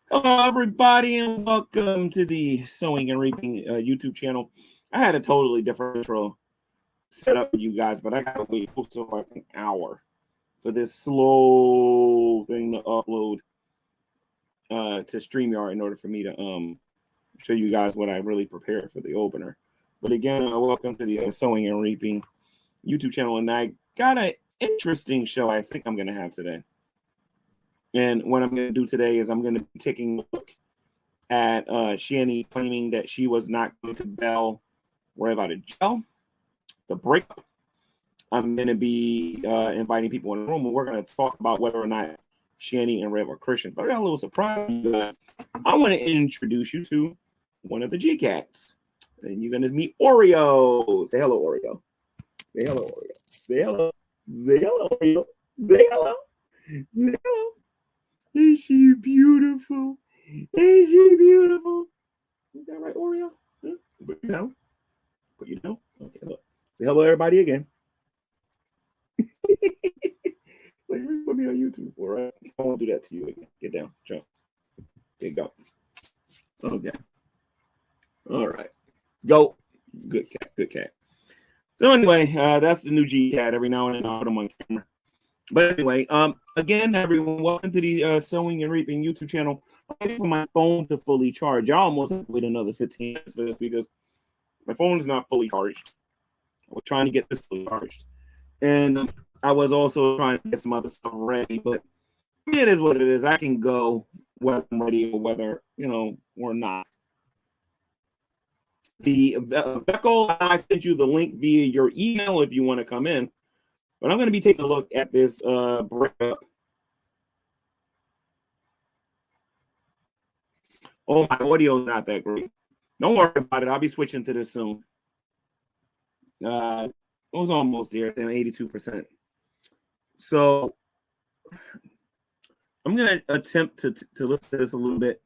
Hello, everybody, and welcome to the Sewing and Reaping YouTube channel. I had a totally different intro set up for you guys, but I gotta wait close to like an hour for this slow thing to upload to StreamYard in order for me to show you guys what I really prepared for the opener. But again, welcome to the Sewing and Reaping YouTube channel, and I got an interesting show I think I'm gonna have today. And what I'm going to do today is I'm going to be taking a look at Shanny claiming that she was not going to bail Rev out of jail, the breakup. I'm going to be inviting people in the room, and we're going to talk about whether or not Shanny and Rev are Christians. But I got a little surprise, you guys. I want to introduce you to one of the G-Cats. And you're going to meet Oreo. Say hello, Oreo. Say hello, Oreo. Say hello. Say hello, Oreo. Say hello. Say hello. Is she beautiful? Is she beautiful? Is that right, Oreo? Huh? Put you down. Put you down. Okay, look. Say hello, everybody, again. Like, you put me on YouTube, all right? I won't do that to you again. Get down. Jump. There you go. Okay. All right. Go. Good cat. Good cat. So anyway, that's the new G cat. Every now and then I'll put him on camera. But anyway, again, everyone, welcome to the Sewing and Reaping YouTube channel. I'm waiting for my phone to fully charge. I almost have to wait another 15 minutes for this because my phone is not fully charged. I was trying to get this fully charged. And I was also trying to get some other stuff ready, but it is what it is. I can go whether I'm ready or whether, or not. The Beckel, I sent you the link via your email if you want to come in. But I'm going to be taking a look at this breakup. Oh, my audio is not that great. Don't worry about it. I'll be switching to this soon. It was almost there, 82%. So I'm going to attempt to listen to this a little bit.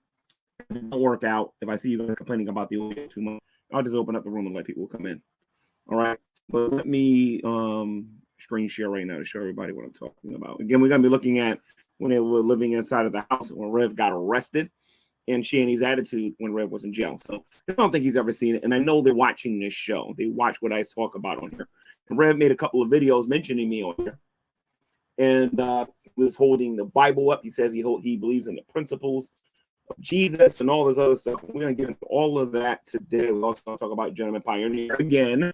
If it don't work out, if I see you guys complaining about the audio too much, I'll just open up the room and let people come in. All right. But let me screen share right now to show everybody what I'm talking about. Again, we're going to be looking at when they were living inside of the house when Rev got arrested and Shanny's attitude when Rev was in jail. So I don't think he's ever seen it. And I know they're watching this show. They watch what I talk about on here. And Rev made a couple of videos mentioning me on here. And was holding the Bible up. He says he believes in the principles of Jesus and all this other stuff. We're going to get into all of that today. We're also going to talk about Gentleman Pioneer again.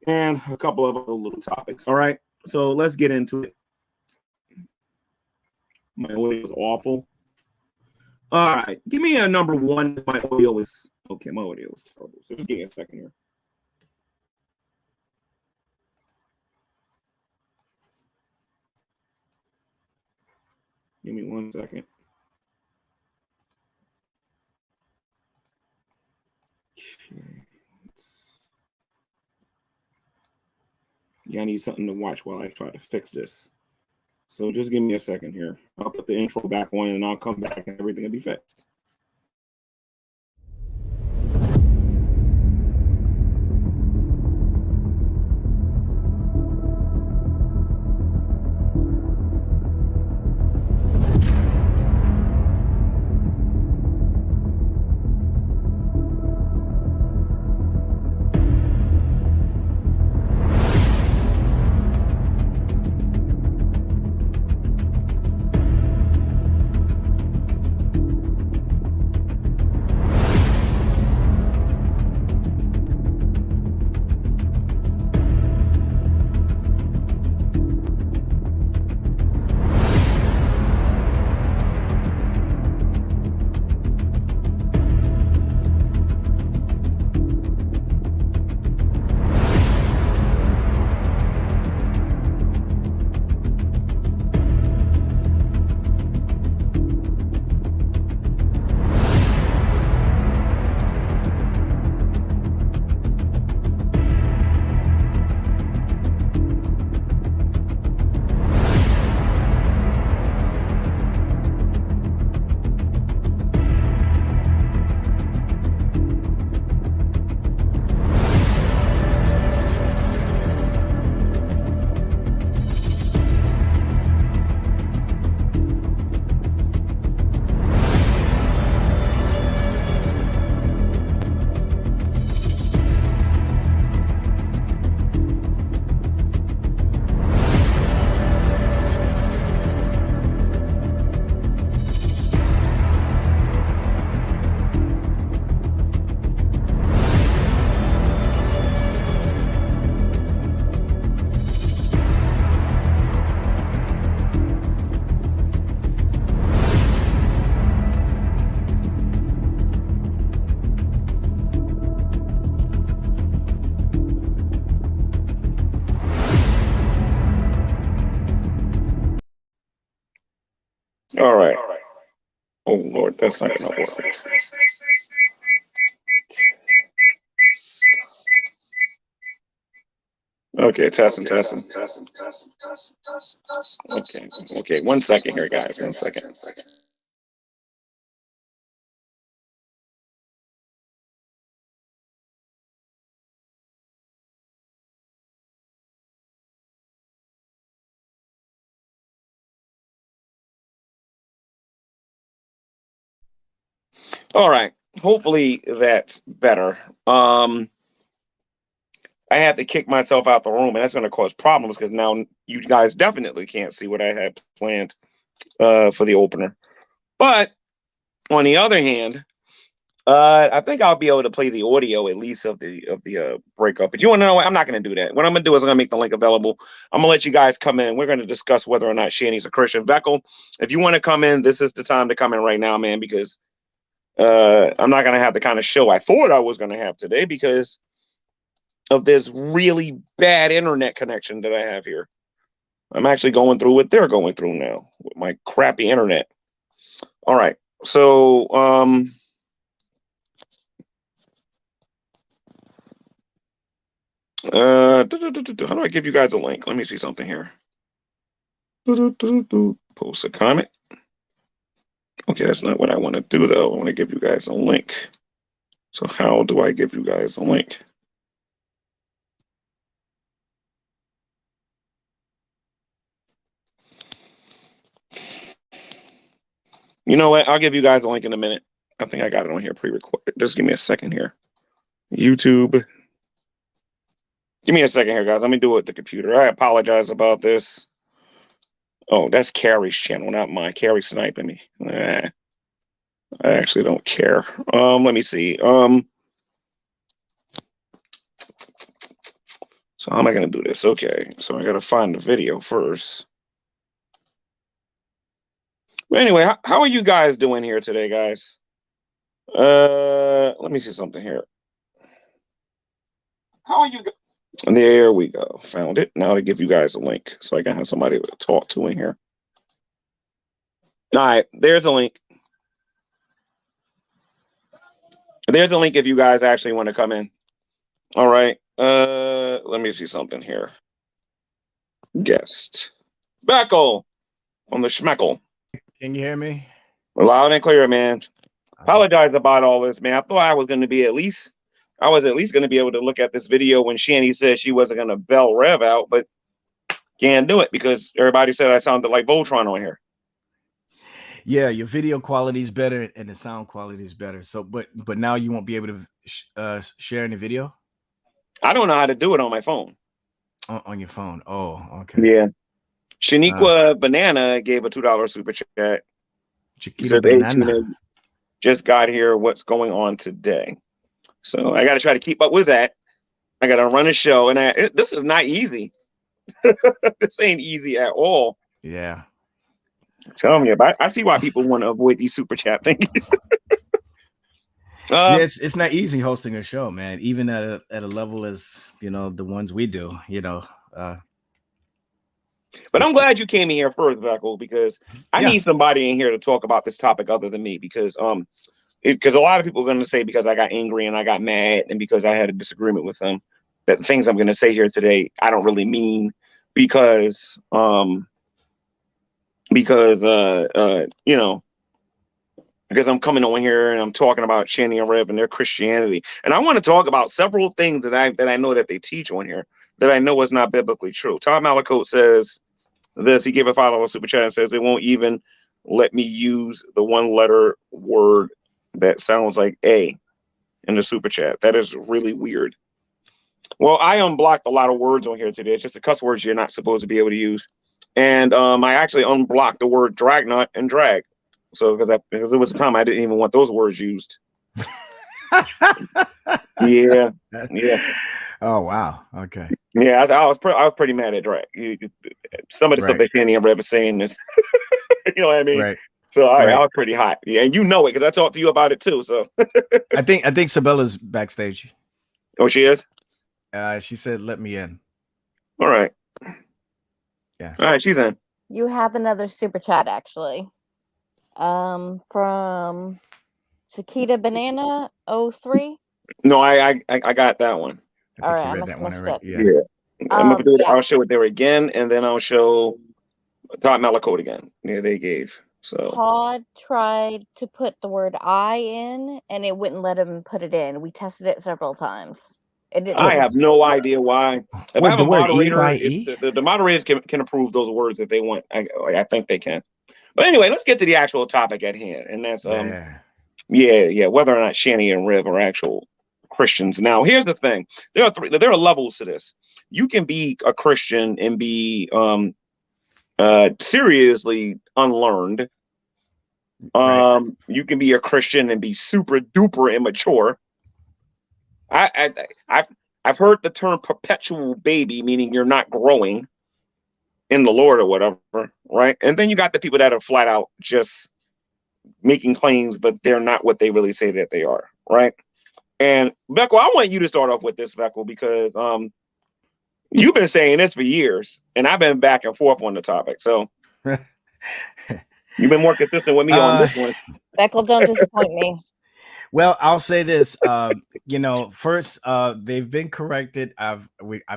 And a couple of other little topics. All right. So let's get into it. My audio is awful. All right. Give me a number one. My audio is okay. My audio is terrible. So just give me a second here. Give me 1 second. Okay. Yeah, I need something to watch while I try to fix this. So just give me a second here. I'll put the intro back on and I'll come back and everything will be fixed. All right. Oh Lord, that's not gonna work. Okay, testing. Okay. 1 second here, guys. 1 second. All right. Hopefully that's better. I had to kick myself out the room, and that's going to cause problems because now you guys definitely can't see what I had planned for the opener. But on the other hand, I think I'll be able to play the audio at least of the breakup. But you want to know what? I'm not going to do that. What I'm going to do is I'm going to make the link available. I'm going to let you guys come in. We're going to discuss whether or not Shanny's a Christian. Veckel, if you want to come in, this is the time to come in right now, man, because I'm not going to have the kind of show I thought I was going to have today because of this really bad internet connection that I have here. I'm actually going through what they're going through now with my crappy internet. All right. So, how do I give you guys a link? Let me see something here. Post a comment. Okay, that's not what I want to do, though. I want to give you guys a link. So how do I give you guys a link? You know what? I'll give you guys a link in a minute. I think I got it on here pre-recorded. Just give me a second here. YouTube. Give me a second here, guys. Let me do it with the computer. I apologize about this. Oh, that's Carrie's channel, not mine. Carrie sniping me. I actually don't care. Let me see. So how am I gonna do this? Okay, so I gotta find the video first. But anyway, how are you guys doing here today, guys? Let me see something here. How are you? There we go. Found it. Now to give you guys a link so I can have somebody to talk to in here. All right, there's a link. There's a link if you guys actually want to come in. All right. Let me see something here. Guest. Beckle on the schmeckle. Can you hear me? Loud and clear, man. Apologize about all this, man. I thought I was going to be at least going to be able to look at this video when Shanny said she wasn't going to bail Rev out, but can't do it because everybody said I sounded like Voltron on here. Yeah, your video quality is better and the sound quality is better. So, but now you won't be able to share any video. I don't know how to do it on my phone. On your phone. Oh, okay. Yeah. Shaniqua Banana gave a $2 super chat. Chiquita Banana just got here. What's going on today? So I got to try to keep up with that. I got to run a show, and this is not easy. This ain't easy at all. Yeah. Tell me I see why people want to avoid these super chat things. Yeah, it's not easy hosting a show, man. Even at a level as the ones we do, But I'm glad you came in here first, Veckel, because I need somebody in here to talk about this topic other than me, because a lot of people are going to say because I got angry and I got mad and because I had a disagreement with them that the things I'm going to say here today I don't really mean because I'm coming on here and I'm talking about Shanny and Rev and their Christianity, and I want to talk about several things that I know that they teach on here that I know is not biblically true. Tom Malakote says this. He gave a $5 super chat and says they won't even let me use the one-letter word that sounds like A in the super chat. That is really weird. Well, I unblocked a lot of words on here today. It's just the cuss words you're not supposed to be able to use. And I actually unblocked the word dragnut and drag. So because there was a time I didn't even want those words used. Yeah. Oh wow. Okay. Yeah, I was pretty mad at drag. Some of the stuff that Shanny and Rev is saying is, you know what I mean? Right. So I was pretty hot. Yeah, and you know it because I talked to you about it too. So I think Sabella's backstage. Oh, she is? She said, "Let me in." All right. Yeah. All right, she's in. You have another super chat, actually. From Chiquita Banana 03. No, I got that one. I All think right, you I read must that have one missed already. it. Yeah. Yeah. I'm gonna do it. Yeah. I'll show it there again, and then I'll show Todd Malakote again. Yeah, they gave. So Todd tried to put the word I in, and it wouldn't let him put it in. We tested it several times. It didn't. I have no idea why. If I What, have the a word moderator, if EYE? the moderators can approve those words if they want, I think they can. But anyway, let's get to the actual topic at hand, and that's Yeah. yeah, whether or not Shanny and Rev are actual Christians. Now, here's the thing: there are levels to this. You can be a Christian and be seriously unlearned. Right. You can be a Christian and be super duper immature. I've I've heard the term perpetual baby, meaning you're not growing in the Lord or whatever, right? And then you got the people that are flat out just making claims, but they're not what they really say that they are, right? And Beckel, I want you to start off with this, Beckel, because you've been saying this for years, and I've been back and forth on the topic. So you've been more consistent with me on this one. Beckel, don't disappoint me. Well, I'll say this. First, they've been corrected. I've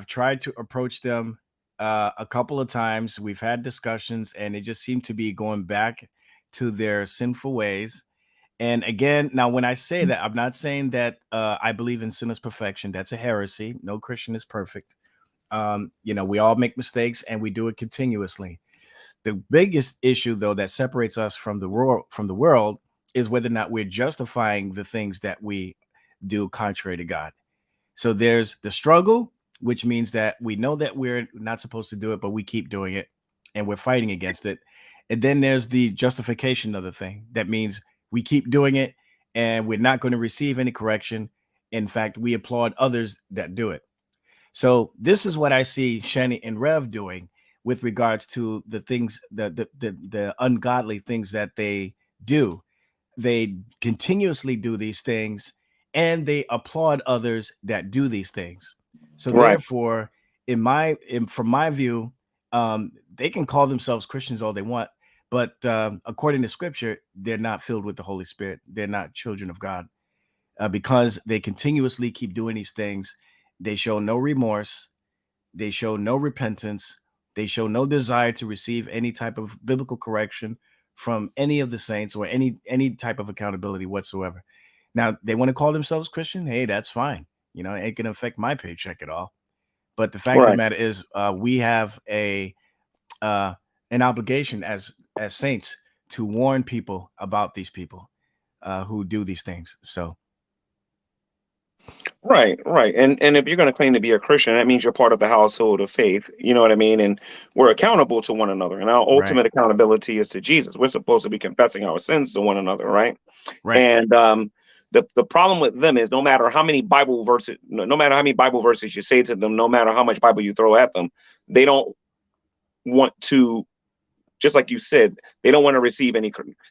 tried to approach them a couple of times. We've had discussions, and they just seem to be going back to their sinful ways. And again, now when I say that, I'm not saying that I believe in sinner's perfection. That's a heresy. No Christian is perfect. We all make mistakes, and we do it continuously. The biggest issue, though, that separates us from the world is whether or not we're justifying the things that we do contrary to God. So there's the struggle, which means that we know that we're not supposed to do it, but we keep doing it and we're fighting against it. And then there's the justification of the thing. That means we keep doing it and we're not going to receive any correction. In fact, we applaud others that do it. So this is what I see Shanny and Rev doing with regards to the things, the ungodly things that they do. They continuously do these things and they applaud others that do these things. So Right. therefore, from my view, they can call themselves Christians all they want, but according to Scripture, they're not filled with the Holy Spirit. They're not children of God because they continuously keep doing these things. They show no remorse. They show no repentance. They show no desire to receive any type of biblical correction from any of the saints or any type of accountability whatsoever. Now, they want to call themselves Christian. Hey, that's fine. It ain't going to affect my paycheck at all. But the fact of the matter is, we have an obligation as saints to warn people about these people who do these things. So. Right. And if you're going to claim to be a Christian, that means you're part of the household of faith. You know what I mean? And we're accountable to one another. And our ultimate accountability is to Jesus. We're supposed to be confessing our sins to one another, right? Right. And the problem with them is no matter how many Bible verses you say to them, no matter how much Bible you throw at them, they don't want to. Just like you said, they don't want to receive they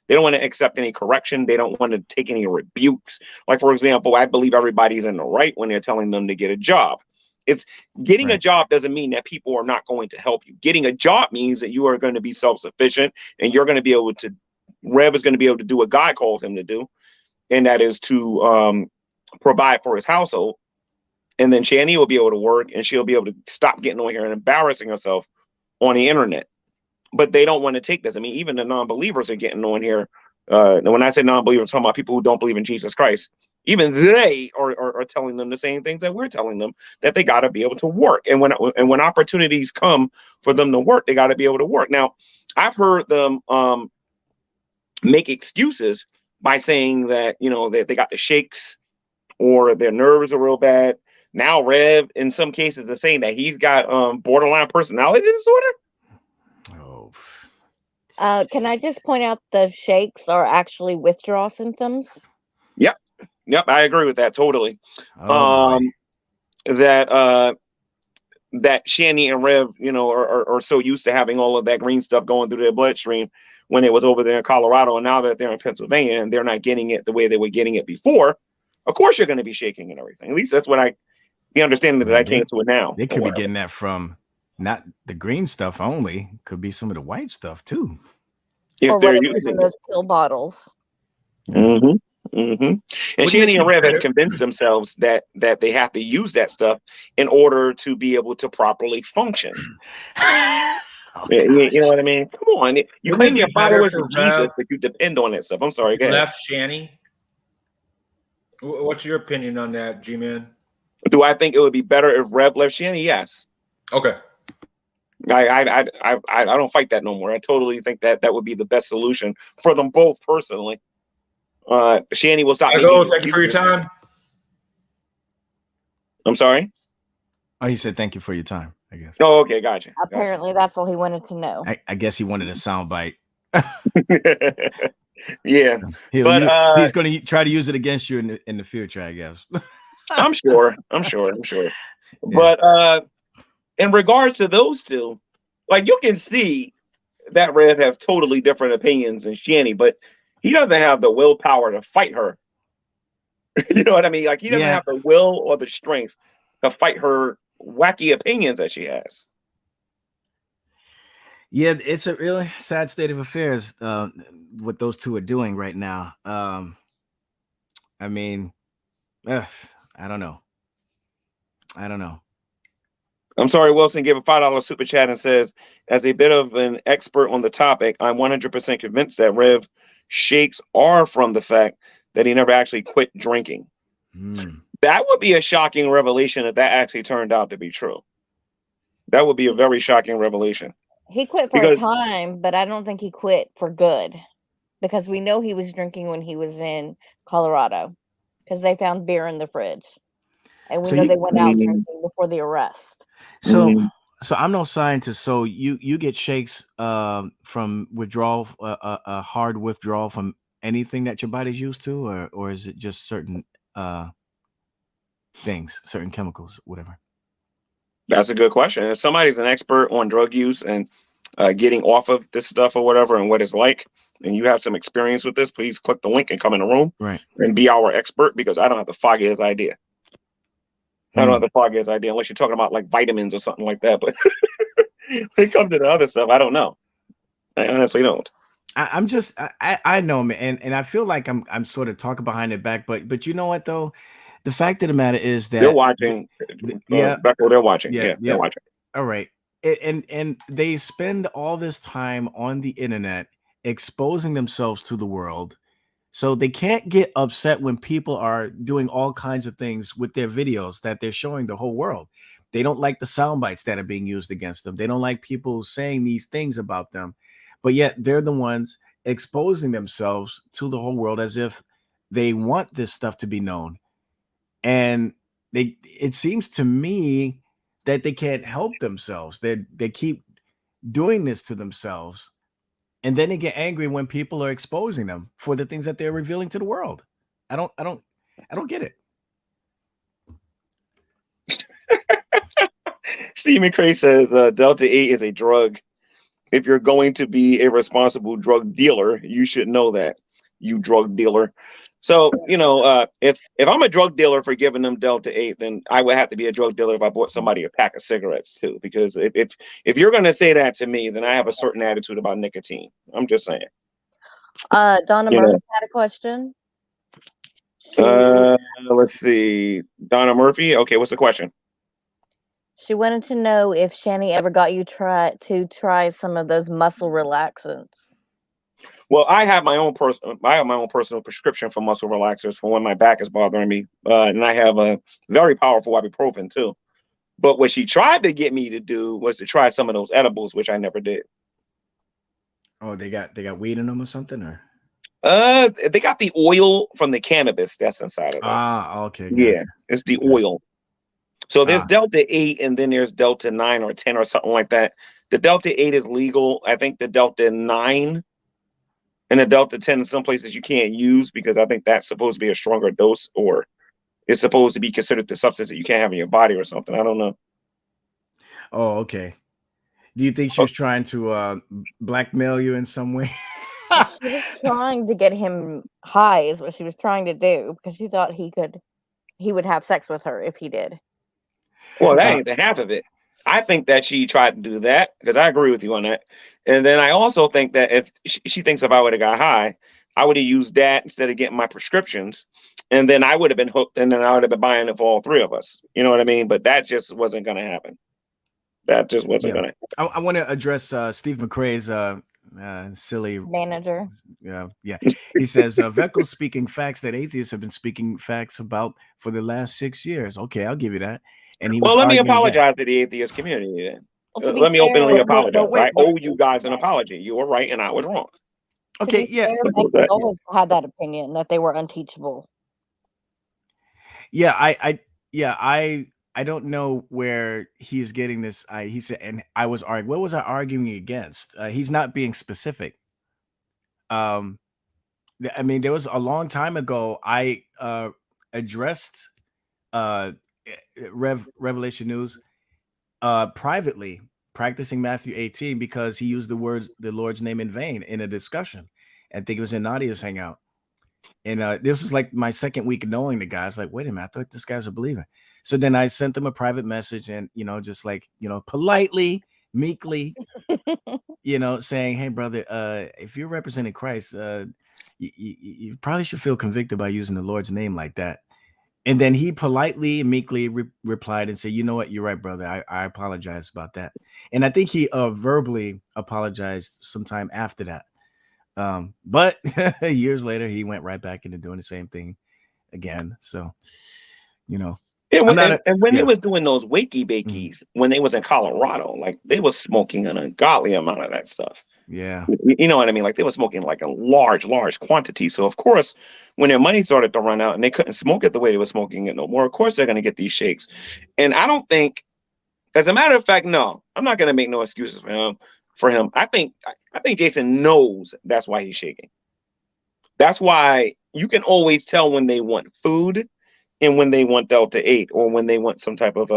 don't want to accept any correction. They don't want to take any rebukes. Like, for example, I believe everybody's in the right when they're telling them to get a job. It's getting a job doesn't mean that people are not going to help you. Getting a job means that you are going to be self-sufficient and you're going to be able to, Rev is going to be able to do what God calls him to do. And that is to provide for his household. And then Shanny will be able to work and she'll be able to stop getting on here and embarrassing herself on the internet. But they don't want to take this. I mean, even the non-believers are getting on here. When I say non-believers, I'm talking about people who don't believe in Jesus Christ. Even they are telling them the same things that we're telling them, that they got to be able to work. And when opportunities come for them to work, they got to be able to work. Now, I've heard them make excuses by saying that, that they got the shakes or their nerves are real bad. Now, Rev, in some cases, is saying that he's got borderline personality disorder. Can I just point out the shakes are actually withdrawal symptoms? Yep, I agree with that totally. Boy. That Shanny and Rev, are so used to having all of that green stuff going through their bloodstream when it was over there in Colorado, and now that they're in Pennsylvania and they're not getting it the way they were getting it before, of course you're going to be shaking and everything. At least that's what the understanding that I came to it now. They could be getting that from not the green stuff only, could be some of the white stuff too. if or they're whether it's in using it. those pill bottles. Mm-hmm. Mm-hmm. And Wouldn't it Shanny and be Rev has better? convinced themselves that they have to use that stuff in order to be able to properly function. Oh, You know gosh. what I mean? Come on. You Wouldn't claim it you're be better followers for of Jesus, Rev but you depend on that stuff. I'm sorry, go ahead. Shanny? What's your opinion on that, G-Man? Do I think it would be better if Rev left Shanny? Yes. Okay. I don't fight that no more. I totally think that would be the best solution for them both personally. Shanny will stop I me go. being Thank you for your abusive. time. I'm sorry. Oh, he said thank you for your time, I guess. Oh, okay, gotcha. Apparently, that's all he wanted to know. I guess he wanted a sound bite. Yeah, He's going to try to use it against you in the future, I guess. I'm sure. Yeah. But in regards to those two, like you can see that Rev have totally different opinions than Shanny, but he doesn't have the willpower to fight her. You know what I mean? Like he doesn't Yeah. have the will or the strength to fight her wacky opinions that she has. Yeah, it's a really sad state of affairs what those two are doing right now. I mean, I don't know. I'm sorry, Wilson gave a $5 super chat and says, as a bit of an expert on the topic, I'm 100% convinced that Rev shakes are from the fact that he never actually quit drinking. That would be a shocking revelation if that actually turned out to be true. That would be a very shocking revelation. He quit for a time, but I don't think he quit for good, because we know he was drinking when he was in Colorado, because they found beer in the fridge, and we know they went out drinking before the arrest. So I'm no scientist. So you get shakes from withdrawal, a hard withdrawal from anything that your body's used to, or is it just certain things, certain chemicals, whatever? That's a good question. If somebody's an expert on drug use and getting off of this stuff or whatever and what it's like, and you have some experience with this, please click the link and come in the room and be our expert, because I don't have the foggiest idea. I don't have the foggiest idea unless you're talking about like vitamins or something like that. But when it comes to the other stuff, I don't know. I honestly don't. I know, man, and I feel like I'm sort of talking behind their back, but you know what though? The fact of the matter is that they're watching. Beckel, they're watching. Yeah, they're watching. All right. And they spend all this time on the internet exposing themselves to the world. So they can't get upset when people are doing all kinds of things with their videos that they're showing the whole world. They don't like the sound bites that are being used against them. They don't like people saying these things about them. But yet they're the ones exposing themselves to the whole world as if they want this stuff to be known. And it seems to me that they can't help themselves. They keep doing this to themselves. And then they get angry when people are exposing them for the things that they're revealing to the world. I don't get it. Steve McCrae says Delta 8 is a drug. If you're going to be a responsible drug dealer, you should know that, you drug dealer. So, if I'm a drug dealer for giving them Delta 8, then I would have to be a drug dealer if I bought somebody a pack of cigarettes too. Because if you're going to say that to me, then I have a certain attitude about nicotine. I'm just saying. Donna Murphy had a question. Let's see. Donna Murphy. Okay, what's the question? She wanted to know if Shanny ever got you to try some of those muscle relaxants. Well, I have my own personal prescription for muscle relaxers for when my back is bothering me, and I have a very powerful ibuprofen too. But what she tried to get me to do was to try some of those edibles, which I never did. Oh, they got weed in them or something, or? They got the oil from the cannabis that's inside of them. Ah, okay. Yeah, it's the oil. So there's Delta 8 and then there's Delta 9 or 10 or something like that. The Delta 8 is legal. I think the Delta 9 and the Delta 10 in some places you can't use, because I think that's supposed to be a stronger dose, or it's supposed to be considered the substance that you can't have in your body or something. I don't know. Oh, okay. Do you think she was trying to blackmail you in some way? She was trying to get him high, is what she was trying to do, because she thought he would have sex with her if he did. Well, that ain't the half of it. I think that she tried to do that because I agree with you on that. And then I also think that if she thinks if I would have got high, I would have used that instead of getting my prescriptions. And then I would have been hooked and then I would have been buying it for all three of us. You know what I mean? But that just wasn't going to happen. That just wasn't going to happen. I want to address Steve McRae's silly manager. Yeah. He says Veckel's speaking facts that atheists have been speaking facts about for the last 6 years. Okay, I'll give you that. And he was Well, let me arguing apologize to the atheist community then. Well, Let me openly fair, apologize. wait, I owe you guys an apology. You were right and I was wrong. Okay, to be fair, Becky always had that opinion that they were unteachable. Yeah, I don't know where he's getting this. He said, and I was arguing. What was I arguing against? He's not being specific. I mean, there was a long time ago. I addressed Revelation News privately, practicing Matthew 18 because he used the Lord's name in vain in a discussion. I think it was in Nadia's hangout. And this was like my second week of knowing the guy. I was like, wait a minute, I thought this guy's a believer. So then I sent them a private message and, just like, politely, meekly, saying, hey, brother, if you're representing Christ, you probably should feel convicted by using the Lord's name like that. And then he politely and meekly replied and said, you know what? You're right, brother. I apologize about that. And I think he verbally apologized sometime after that. But years later, he went right back into doing the same thing again. So, It was, and when they was doing those wakey bakies, when they was in Colorado, like they was smoking an ungodly amount of that stuff. Yeah. You know what I mean? Like they were smoking like a large quantity. So of course, when their money started to run out and they couldn't smoke it the way they were smoking it no more, of course they're going to get these shakes. And I don't think, as a matter of fact, no, I'm not going to make no excuses for him. I think Jason knows that's why he's shaking. That's why you can always tell when they want food and when they want Delta 8 or when they want some type of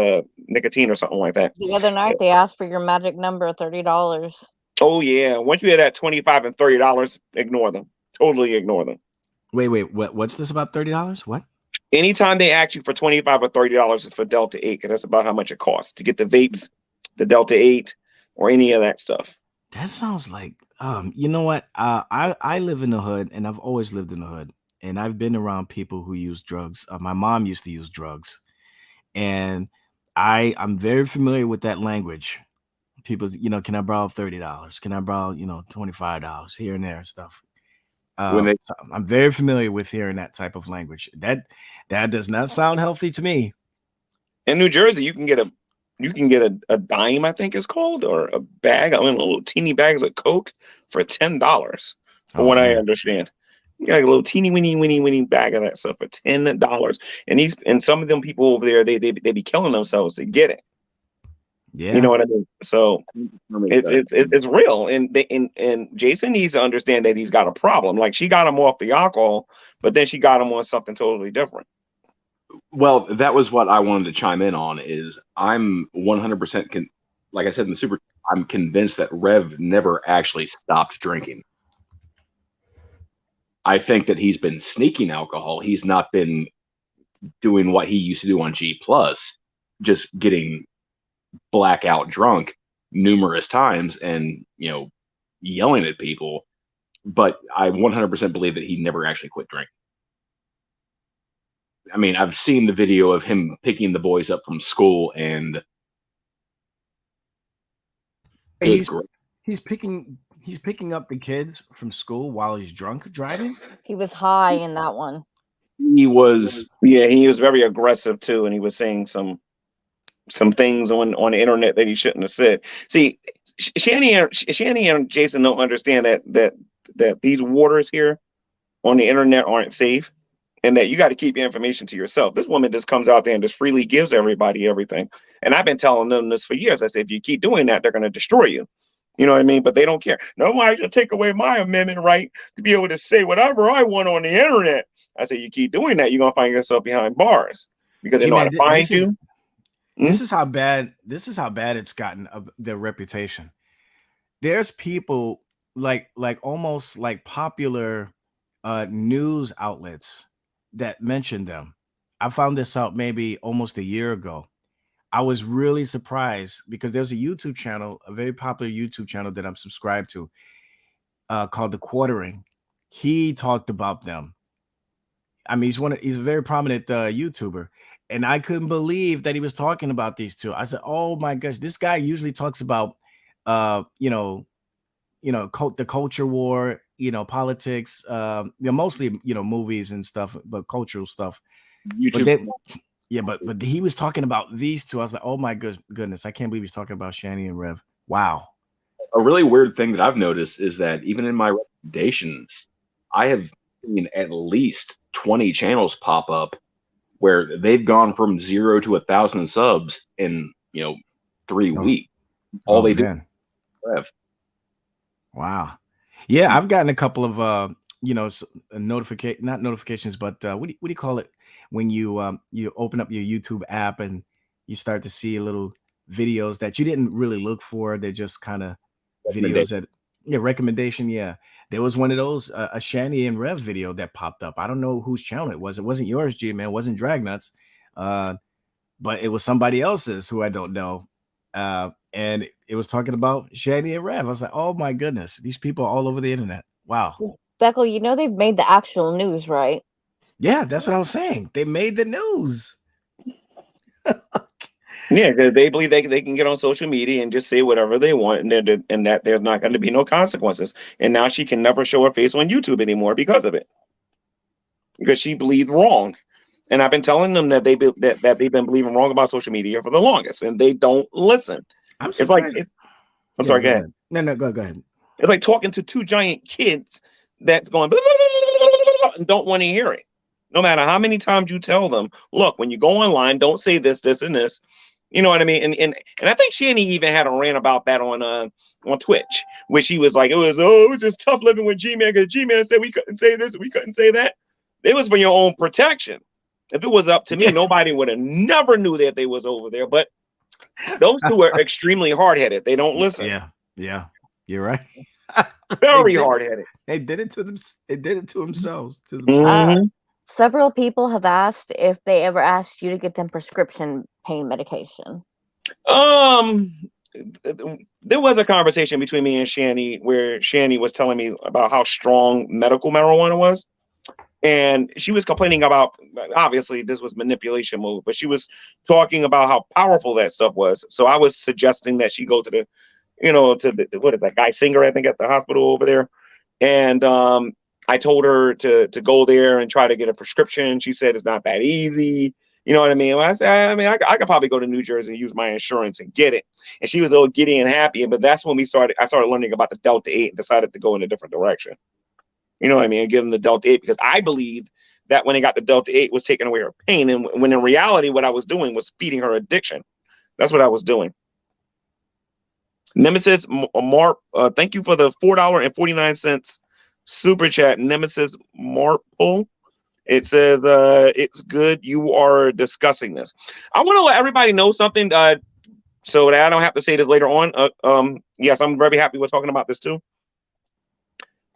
nicotine or something like that. The other night they asked for your magic number, $30. Oh yeah. Once you hear that $25 and $30, ignore them. Totally ignore them. Wait, what's this about $30? What? Anytime they ask you for $25 or $30 for Delta 8, because that's about how much it costs to get the vapes, the Delta 8, or any of that stuff. That sounds like you know what? I live in the hood and I've always lived in the hood. And I've been around people who use drugs. My mom used to use drugs. And I'm very familiar with that language. People, can I borrow $30? Can I borrow, $25 here and there and stuff? So I'm very familiar with hearing that type of language. That does not sound healthy to me. In New Jersey, you can get a dime, I think it's called, or a bag. I mean, little teeny bags of Coke for $10. From what I understand. You got a little teeny weeny bag of that stuff for $10. And some of them people over there, they be killing themselves to get it. Yeah. You know what I mean? So it's real. And Jason needs to understand that he's got a problem. Like she got him off the alcohol, but then she got him on something totally different. Well, that was what I wanted to chime in on is I'm 100% like I said in the super, I'm convinced that Rev never actually stopped drinking. I think that he's been sneaking alcohol. He's not been doing what he used to do on G+, just getting blackout drunk numerous times and, yelling at people. But I 100% believe that he never actually quit drinking. I mean, I've seen the video of him picking the boys up from school and he's picking up the kids from school while he's drunk driving. He was high in that one. He was very aggressive too, and he was saying some things on the internet that he shouldn't have said. See, Shanny and Jason don't understand that these waters here on the internet aren't safe, and that you got to keep your information to yourself. This woman just comes out there and just freely gives everybody everything. And I've been telling them this for years. I said, if you keep doing that, they're going to destroy you. You know what I mean? But they don't care. Nobody should take away my amendment right to be able to say whatever I want on the internet. I said, you keep doing that, you're going to find yourself behind bars because they know how to find you. This is how bad it's gotten their reputation. There's people like almost like popular news outlets that mention them. I found this out maybe almost a year ago. I was really surprised because there's a YouTube channel, a very popular YouTube channel that I'm subscribed to, called The Quartering. He talked about them. I mean, he's a very prominent YouTuber, and I couldn't believe that he was talking about these two. I said, "Oh my gosh, this guy usually talks about, the culture war, politics, mostly movies and stuff, but cultural stuff." YouTube. But then, yeah, but he was talking about these two. I was like, "Oh my goodness, I can't believe he's talking about Shanny and Rev." Wow. A really weird thing that I've noticed is that even in my recommendations, I have seen at least 20 channels pop up where they've gone from 0 to 1,000 subs in 3 weeks. All they do is Rev. Wow. Yeah, I've gotten a couple of not notifications, but what do you call it when you open up your YouTube app and you start to see little videos that you didn't really look for. They're just kind of videos that recommendation. Yeah. There was one of those, a Shanny and Rev video that popped up. I don't know whose channel it was. It wasn't yours, G-Man. It wasn't Dragnuts. But it was somebody else's who I don't know. And it was talking about Shanny and Rev. I was like, oh my goodness, these people are all over the internet. Wow. Beckle, they've made the actual news, right? Yeah, that's what I was saying. They made the news. Yeah, because they believe they can get on social media and just say whatever they want, and that there's not going to be no consequences. And now she can never show her face on YouTube anymore because of it, because she believes wrong. And I've been telling them that they've been believing wrong about social media for the longest, and they don't listen. I'm surprised. I'm sorry. Go ahead. No, go ahead. It's like talking to two giant kids that's going blah, blah, blah, blah, blah, and don't want to hear it. No matter how many times you tell them, look, when you go online, don't say this, this, and this. You know what I mean? And I think Shanny even had a rant about that on Twitch, where she was like, it was just tough living with G-Man because G-Man said we couldn't say this, we couldn't say that. It was for your own protection. If it was up to me, nobody would have never knew that they was over there. But those two are extremely hard-headed. They don't listen. Yeah, you're right. Very hard-headed. They did it to them. They did it to themselves. Several people have asked if they ever asked you to get them prescription pain medication. There was a conversation between me and Shanny where Shanny was telling me about how strong medical marijuana was. And she was complaining about, obviously this was manipulation mode, but she was talking about how powerful that stuff was. So I was suggesting that she go to the, what is that guy Singer, I think, at the hospital over there. And I told her to go there and try to get a prescription. She said it's not that easy. You know what I mean? Well, I said, I could probably go to New Jersey and use my insurance and get it. And she was all giddy and happy. But that's when I started learning about the Delta 8 and decided to go in a different direction. You know what I mean? And give them the Delta 8 because I believed that when they got the Delta 8 was taking away her pain. And when in reality, what I was doing was feeding her addiction. That's what I was doing. Nemesis Marp, thank you for the $4.49 super chat. Nemesis Marple. It says, it's good you are discussing this. I want to let everybody know something so that I don't have to say this later on. Yes, I'm very happy we're talking about this too.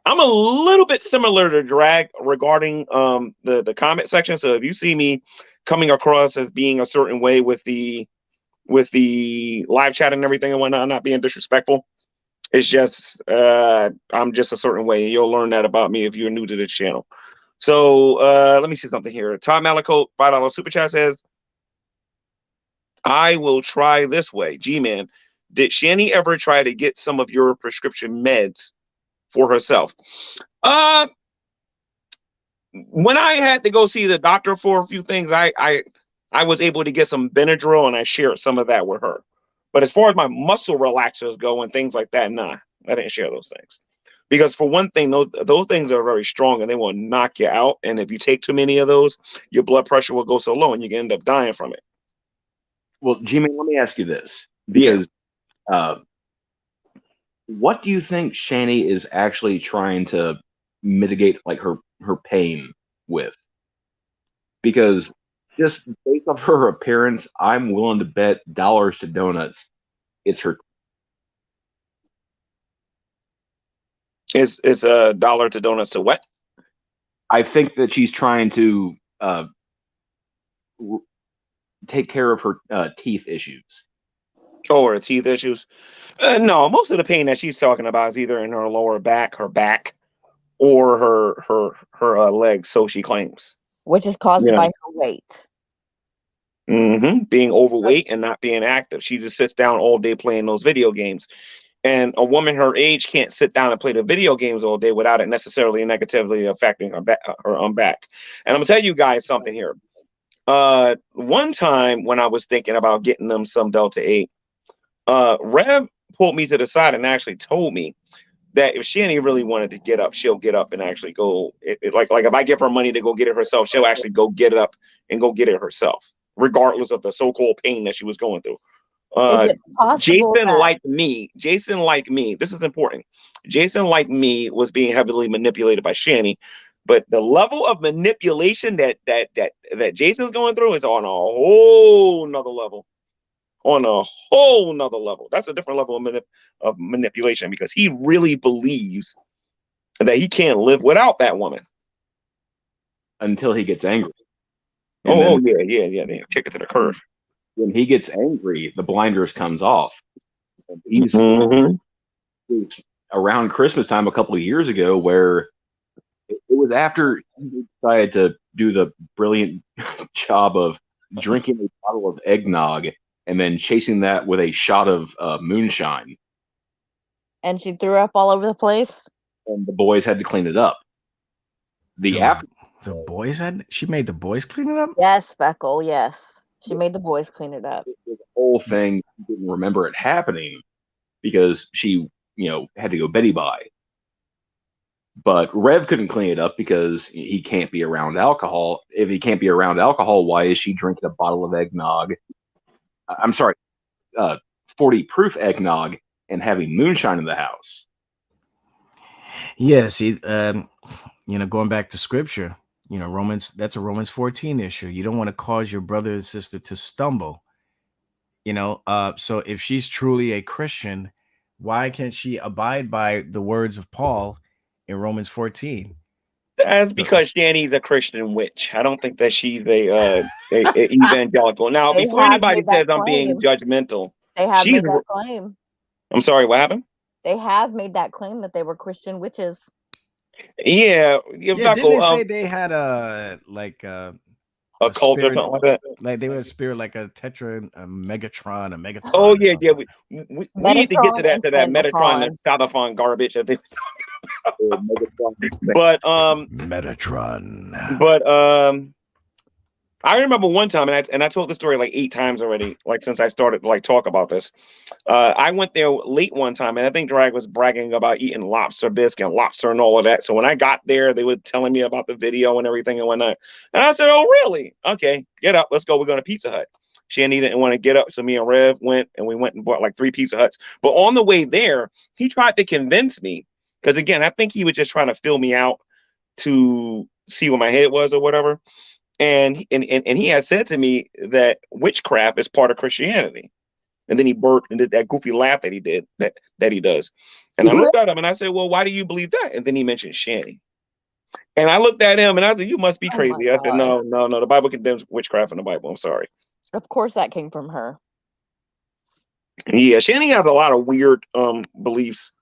I'm a little bit similar to Drag regarding the comment section. So if you see me coming across as being a certain way with the live chat and everything and whatnot, not being disrespectful, it's just I'm just a certain way. You'll learn that about me if you're new to this channel. So let me see something here. Todd Malacote, $5 super chat says, I will try this way. G-Man, did Shanny ever try to get some of your prescription meds for herself? When I had to go see the doctor for a few things, I was able to get some Benadryl and I shared some of that with her. But as far as my muscle relaxers go and things like that, nah, I didn't share those things. Because for one thing, those things are very strong and they will knock you out. And if you take too many of those, your blood pressure will go so low and you can end up dying from it. Well, Jimmy, let me ask you this. Because what do you think Shanny is actually trying to mitigate like her pain with? Because just based off her appearance, I'm willing to bet dollars to donuts it's her. It's a dollar to donuts to what? I think that she's trying to take care of her teeth issues. Oh, her teeth issues. No, most of the pain that she's talking about is either in her lower back, or her legs. So she claims, which is caused by her weight. Being overweight and not being active. She just sits down all day playing those video games. And a woman her age can't sit down and play the video games all day without it necessarily negatively affecting her back. And I'm gonna tell you guys something here. One time when I was thinking about getting them some Delta 8, Rev pulled me to the side and actually told me that if Shanny really wanted to get up, she'll get up and actually go. Like if I give her money to go get it herself, she'll actually go get it up and go get it herself, regardless of the so-called pain that she was going through. Jason, like me, this is important. Jason, like me, was being heavily manipulated by Shanny, but the level of manipulation that Jason's going through is on a whole nother level. That's a different level of manipulation, because he really believes that he can't live without that woman until he gets angry. Yeah. Kick it to the curve. When he gets angry, the blinders comes off. And he's around Christmas time a couple of years ago, where it was after he decided to do the brilliant job of drinking a bottle of eggnog and then chasing that with a shot of moonshine. And she threw up all over the place. And the boys had to clean it up. She made the boys clean it up? Yes, Speckle, yes. She made the boys clean it up. The whole thing, didn't remember it happening because she, had to go Betty by. But Rev couldn't clean it up because he can't be around alcohol. If he can't be around alcohol, why is she drinking a bottle of eggnog? I'm sorry, 40 proof eggnog and having moonshine in the house. Yeah, see, going back to scripture, that's a Romans 14 issue. You don't want to cause your brother and sister to stumble. So if she's truly a Christian, why can't she abide by the words of Paul in Romans 14? That's because Shanny's a Christian witch. I don't think that she's a evangelical. Now, before anybody says I'm being judgmental, they have made that claim. I'm sorry, what happened? They have made that claim that they were Christian witches. Yeah. Didn't they say they had a cult or something like that? Like they were a spirit, like a Tetra, a Megatron, a Megatron. Oh yeah. We need to get to that Metatron and Sabathon garbage. I think. But Metatron. But I remember one time, and I told the story like 8 times already, like since I started talk about this. I went there late one time, and I think Drag was bragging about eating lobster bisque and lobster and all of that. So when I got there, they were telling me about the video and everything and whatnot. And I said, "Oh, really? Okay, get up, let's go. We're going to Pizza Hut." Shanny didn't want to get up, so me and Rev went, and we went and bought like 3 Pizza Huts. But on the way there, he tried to convince me, because again, I think he was just trying to fill me out to see what my head was or whatever. And he had said to me that witchcraft is part of Christianity. And then he burped and did that goofy laugh that he did, that he does. And I looked at him and I said, "Well, why do you believe that?" And then he mentioned Shanny. And I looked at him and I said, "You must be crazy." I said, No, the Bible condemns witchcraft in the Bible. I'm sorry. Of course that came from her. Yeah, Shanny has a lot of weird beliefs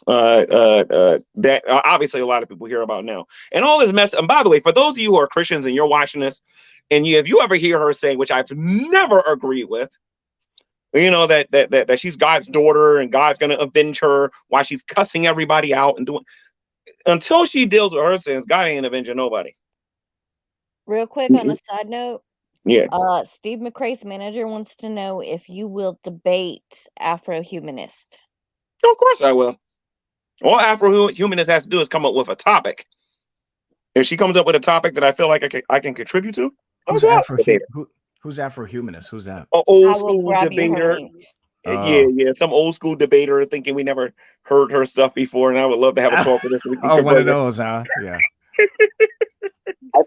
that obviously a lot of people hear about now, and all this mess. And by the way, for those of you who are Christians and you're watching this, and if you ever hear her say, which I've never agreed with, that she's God's daughter and God's going to avenge her while she's cussing everybody out and doing, until she deals with her sins, God ain't avenging nobody. Real quick on a side note, yeah, Steve McCrae's manager wants to know if you will debate Afro-Humanist. Of course I will. All Afro-Humanist has to do is come up with a topic. If she comes up with a topic that I feel like I can contribute to, who's Afro-Humanist? Who's that? Old school debater. Yeah, some old school debater thinking we never heard her stuff before, and I would love to have a talk with her. One of those, huh? Yeah.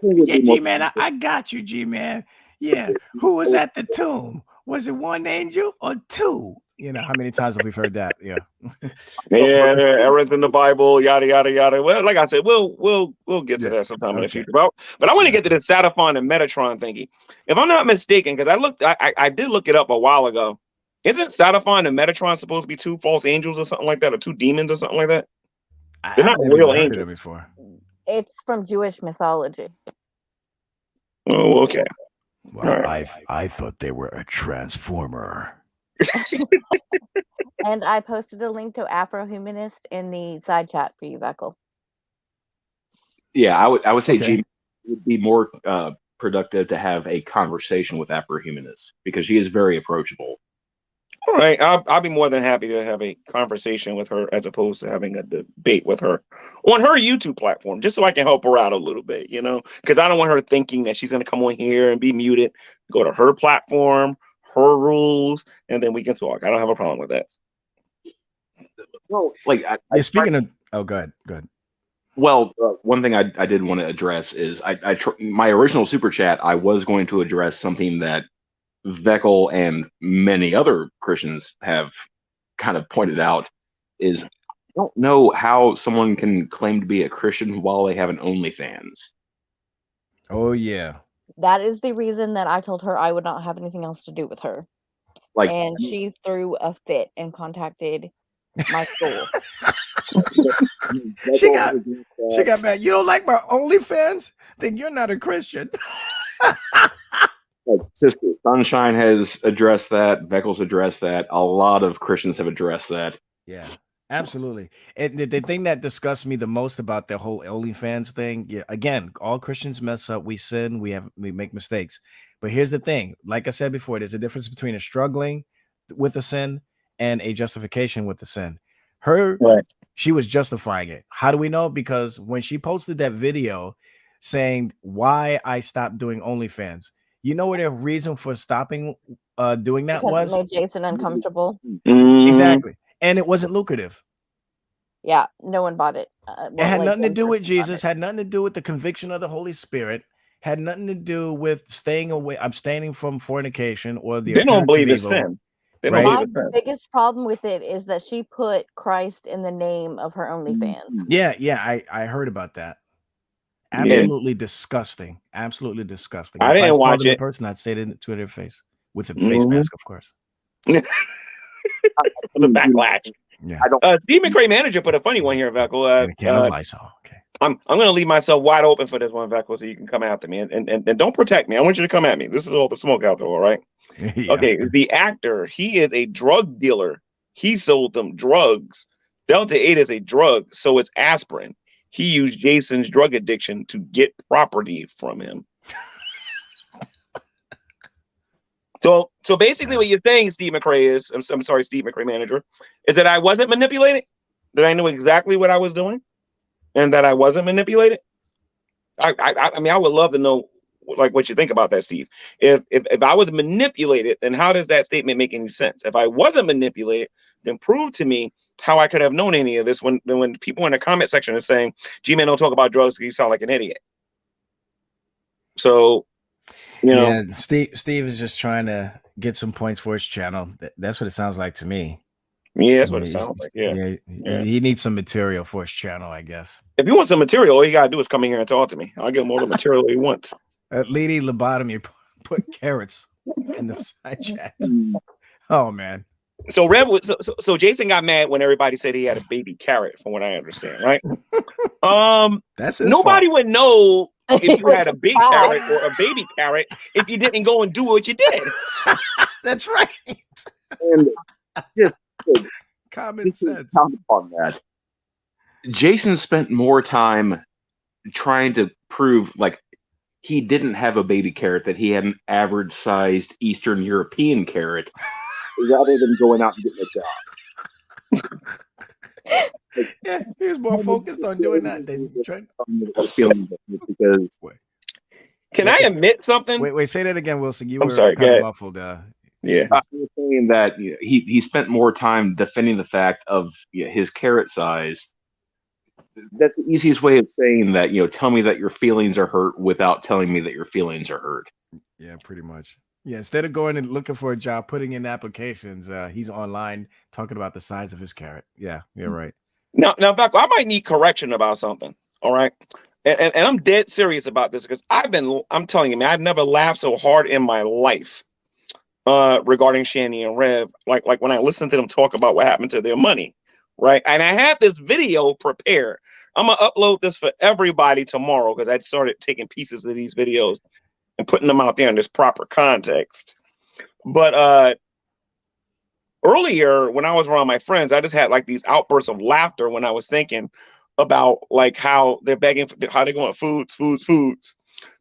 Yeah, G-Man, I got you, G-Man. Yeah. Who was at the tomb? Was it one angel or 2? You know, how many times have we heard that? Yeah. Yeah, errors in the Bible, yada yada yada. Well, like I said, we'll get to that sometime in the future. But I want to get to this Sataphon and Metatron thingy. If I'm not mistaken, because I did look it up a while ago. Isn't Sataphon and Metatron supposed to be two false angels or something like that, or two demons or something like that? They're not real heard angels. of it before. It's from Jewish mythology. Oh, okay. Well, right. I thought they were a transformer. And I posted a link to Afrohumanist in the side chat for you, Beckel. Yeah, I would say Okay. G would be more productive to have a conversation with Afrohumanist because she is very approachable. All right, I'll be more than happy to have a conversation with her as opposed to having a debate with her on her YouTube platform, just so I can help her out a little bit, you know, because I don't want her thinking that she's going to come on here and be muted. Go to her platform, her rules, and then we can talk. I don't have a problem with that. Well, like Speaking of, oh, go ahead. Well, one thing I did want to address is my original super chat. I was going to address something that Veckel and many other Christians have kind of pointed out is I don't know how someone can claim to be a Christian while they have an OnlyFans. Oh yeah. That is the reason that I told her I would not have anything else to do with her. Like, and she threw a fit and contacted my school. she got mad. You don't like my OnlyFans? Then you're not a Christian. Like Sister Sunshine has addressed that. Veckel's addressed that. A lot of Christians have addressed that. Yeah, absolutely. And the thing that disgusts me the most about the whole OnlyFans thing, yeah, again, all Christians mess up. We sin. We make mistakes. But here's the thing. Like I said before, there's a difference between a struggling with a sin and a justification with the sin. She was justifying it. How do we know? Because when she posted that video saying why I stopped doing OnlyFans, you know what the reason for stopping doing that was? It made Jason uncomfortable. Exactly. And it wasn't lucrative. Yeah, no one bought it. It had nothing to do with Jesus, had nothing to do with the conviction of the Holy Spirit, had nothing to do with staying away, abstaining from fornication or the They don't believe it's sin. My biggest problem with it is that she put Christ in the name of her OnlyFans. Yeah, I heard about that. Absolutely disgusting. Absolutely disgusting. I didn't watch it. In person, I'd say it to their face with a face mask, of course. The backlash. Yeah. Steve McRae manager put a funny one here, Veckel. Okay. I'm going to leave myself wide open for this one, Veckel, so you can come after me and don't protect me. I want you to come at me. This is all the smoke out there, all right? Yeah. Okay, the actor, he is a drug dealer. He sold them drugs. Delta 8 is a drug, so it's aspirin. He used Jason's drug addiction to get property from him. So basically what you're saying, Steve McRae, is, I'm sorry, Steve McRae manager, is that I wasn't manipulated? That I knew exactly what I was doing? And that I wasn't manipulated? I mean, I would love to know like what you think about that, Steve. If I was manipulated, then how does that statement make any sense? If I wasn't manipulated, then prove to me how I could have known any of this when people in the comment section are saying, G-Man, don't talk about drugs because you sound like an idiot. So, you know. Yeah, Steve is just trying to get some points for his channel. That's what it sounds like to me. Yeah, that's what it sounds like. Yeah. He needs some material for his channel, I guess. If you want some material, all you gotta do is come in here and talk to me. I'll give him all the material he wants. Lady Lobotomy put carrots in the side chat. Oh man. So so Jason got mad when everybody said he had a baby carrot, from what I understand, right? That's nobody would know if you had a big carrot or a baby carrot if you didn't go and do what you did. That's right. And just common sense. On that, Jason spent more time trying to prove like he didn't have a baby carrot, that he had an average sized Eastern European carrot, rather than going out and getting a job. Yeah, he was more focused on doing that than trying. Because can I admit something? Wait, say that again, Wilson. I'm sorry, kind of muffled. Yeah, I was saying that he spent more time defending the fact of his carrot size. That's the easiest way of saying that. Tell me that your feelings are hurt without telling me that your feelings are hurt. Yeah, pretty much. Yeah, instead of going and looking for a job, putting in applications, he's online talking about the size of his carrot. Yeah, you're right. Now, Becco, I might need correction about something. All right. And I'm dead serious about this because I'm telling you, man, I've never laughed so hard in my life regarding Shanny and Rev. Like when I listened to them talk about what happened to their money. Right. And I had this video prepared. I'm going to upload this for everybody tomorrow because I started taking pieces of these videos and putting them out there in this proper context. But earlier when I was around my friends, I just had like these outbursts of laughter when I was thinking about like how they're begging, how they're going foods.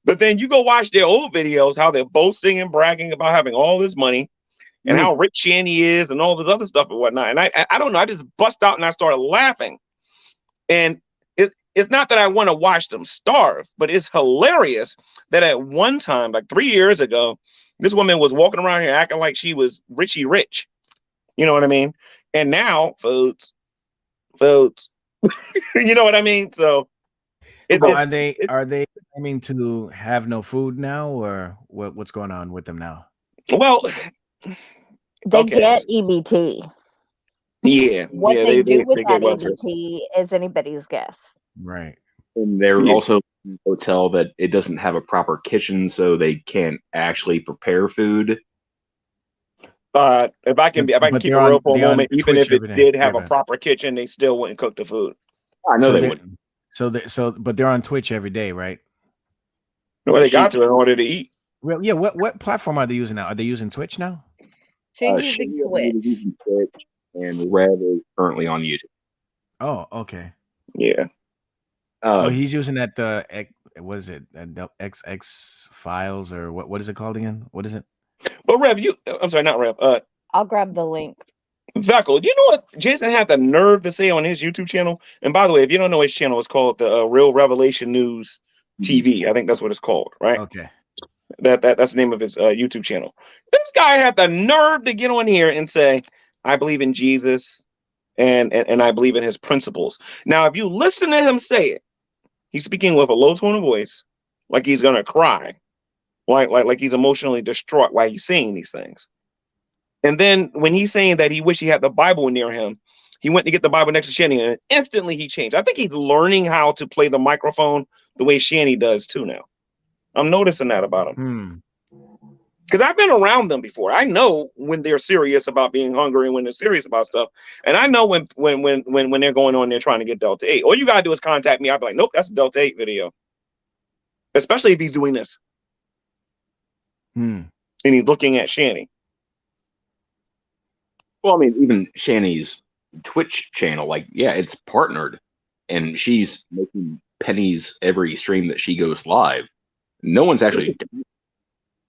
But then you go watch their old videos, how they're boasting and bragging about having all this money and how rich Shanny is and all this other stuff and whatnot. And I don't know, I just bust out and I started laughing. And it's not that I want to watch them starve, but it's hilarious that at one time, like 3 years ago, this woman was walking around here acting like she was richy rich. You know what I mean? And now foods. You know what I mean? So are they aiming to have no food now, or what's going on with them now? Well, they get EBT. Yeah. What they do with that welfare. EBT is anybody's guess. Right. And they're also in a hotel that it doesn't have a proper kitchen, so they can't actually prepare food. If I can keep it real for a moment, even if it did have a proper kitchen, they still wouldn't cook the food. I know they wouldn't. But they're on Twitch every day, right? Well, they got to in order to eat. Well, yeah. What platform are they using now? Are they using Twitch now? She's using Twitch. And Rev is currently on YouTube. Oh, okay. Yeah. He's using that. What is it? XX files or what is it called again? What is it? But Rev, I'm sorry, not Rev. I'll grab the link. Veckel, you know what Jason had the nerve to say on his YouTube channel? And by the way, if you don't know his channel, it's called the Real Revelation News TV. I think that's what it's called, right? Okay. That's the name of his YouTube channel. This guy had the nerve to get on here and say, I believe in Jesus and I believe in his principles. Now, if you listen to him say it, he's speaking with a low tone of voice, like he's gonna cry, like he's emotionally distraught while he's saying these things. And then when he's saying that he wished he had the Bible near him, he went to get the Bible next to Shanny, and instantly he changed. I think he's learning how to play the microphone the way Shanny does too now. I'm noticing that about him. Because I've been around them before. I know when they're serious about being hungry and when they're serious about stuff. And I know when they're going on there trying to get Delta 8. All you gotta do is contact me. I'll be like, nope, that's a Delta 8 video. Especially if he's doing this. And he's looking at Shanny. Well, I mean, even Shanny's Twitch channel, like, yeah, it's partnered, and she's making pennies every stream that she goes live. No one's actually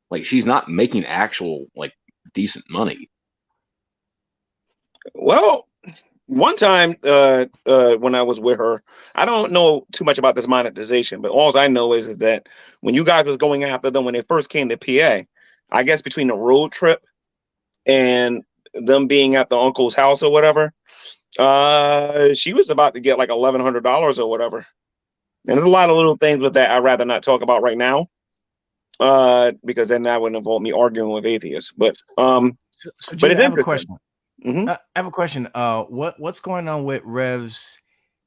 like, she's not making actual like decent money. Well, one time when I was with her, I don't know too much about this monetization, but all I know is that when you guys was going after them when they first came to PA, I guess between the road trip and them being at the uncle's house or whatever, she was about to get like $1,100 or whatever. And there's a lot of little things with that I'd rather not talk about right now, because then that would involve me arguing with atheists. But so but I have a question. I have a question. What's going on with Rev's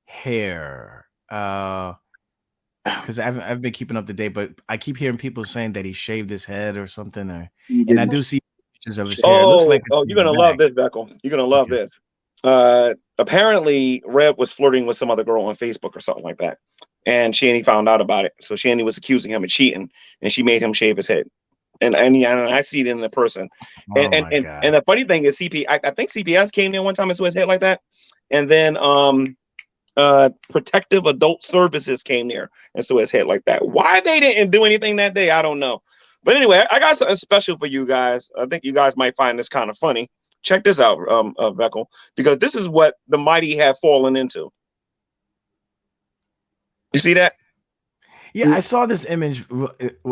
hair? Because I've been keeping up to date, but I keep hearing people saying that he shaved his head or something, and I do see pictures of his hair. It looks like you're gonna love this, Beckel. You're gonna love this. Apparently, Rev was flirting with some other girl on Facebook or something like that, and Shanny found out about it. So Shanny was accusing him of cheating, and she made him shave his head. And I see it in the person. And the funny thing is, I think CPS came there one time and saw his head like that, and then Protective Adult Services came there and saw his head like that. Why they didn't do anything that day, I don't know. But anyway, I got something special for you guys. I think you guys might find this kind of funny. Check this out, Beckel, because this is what the mighty have fallen into. You see that? Yeah, I saw this image.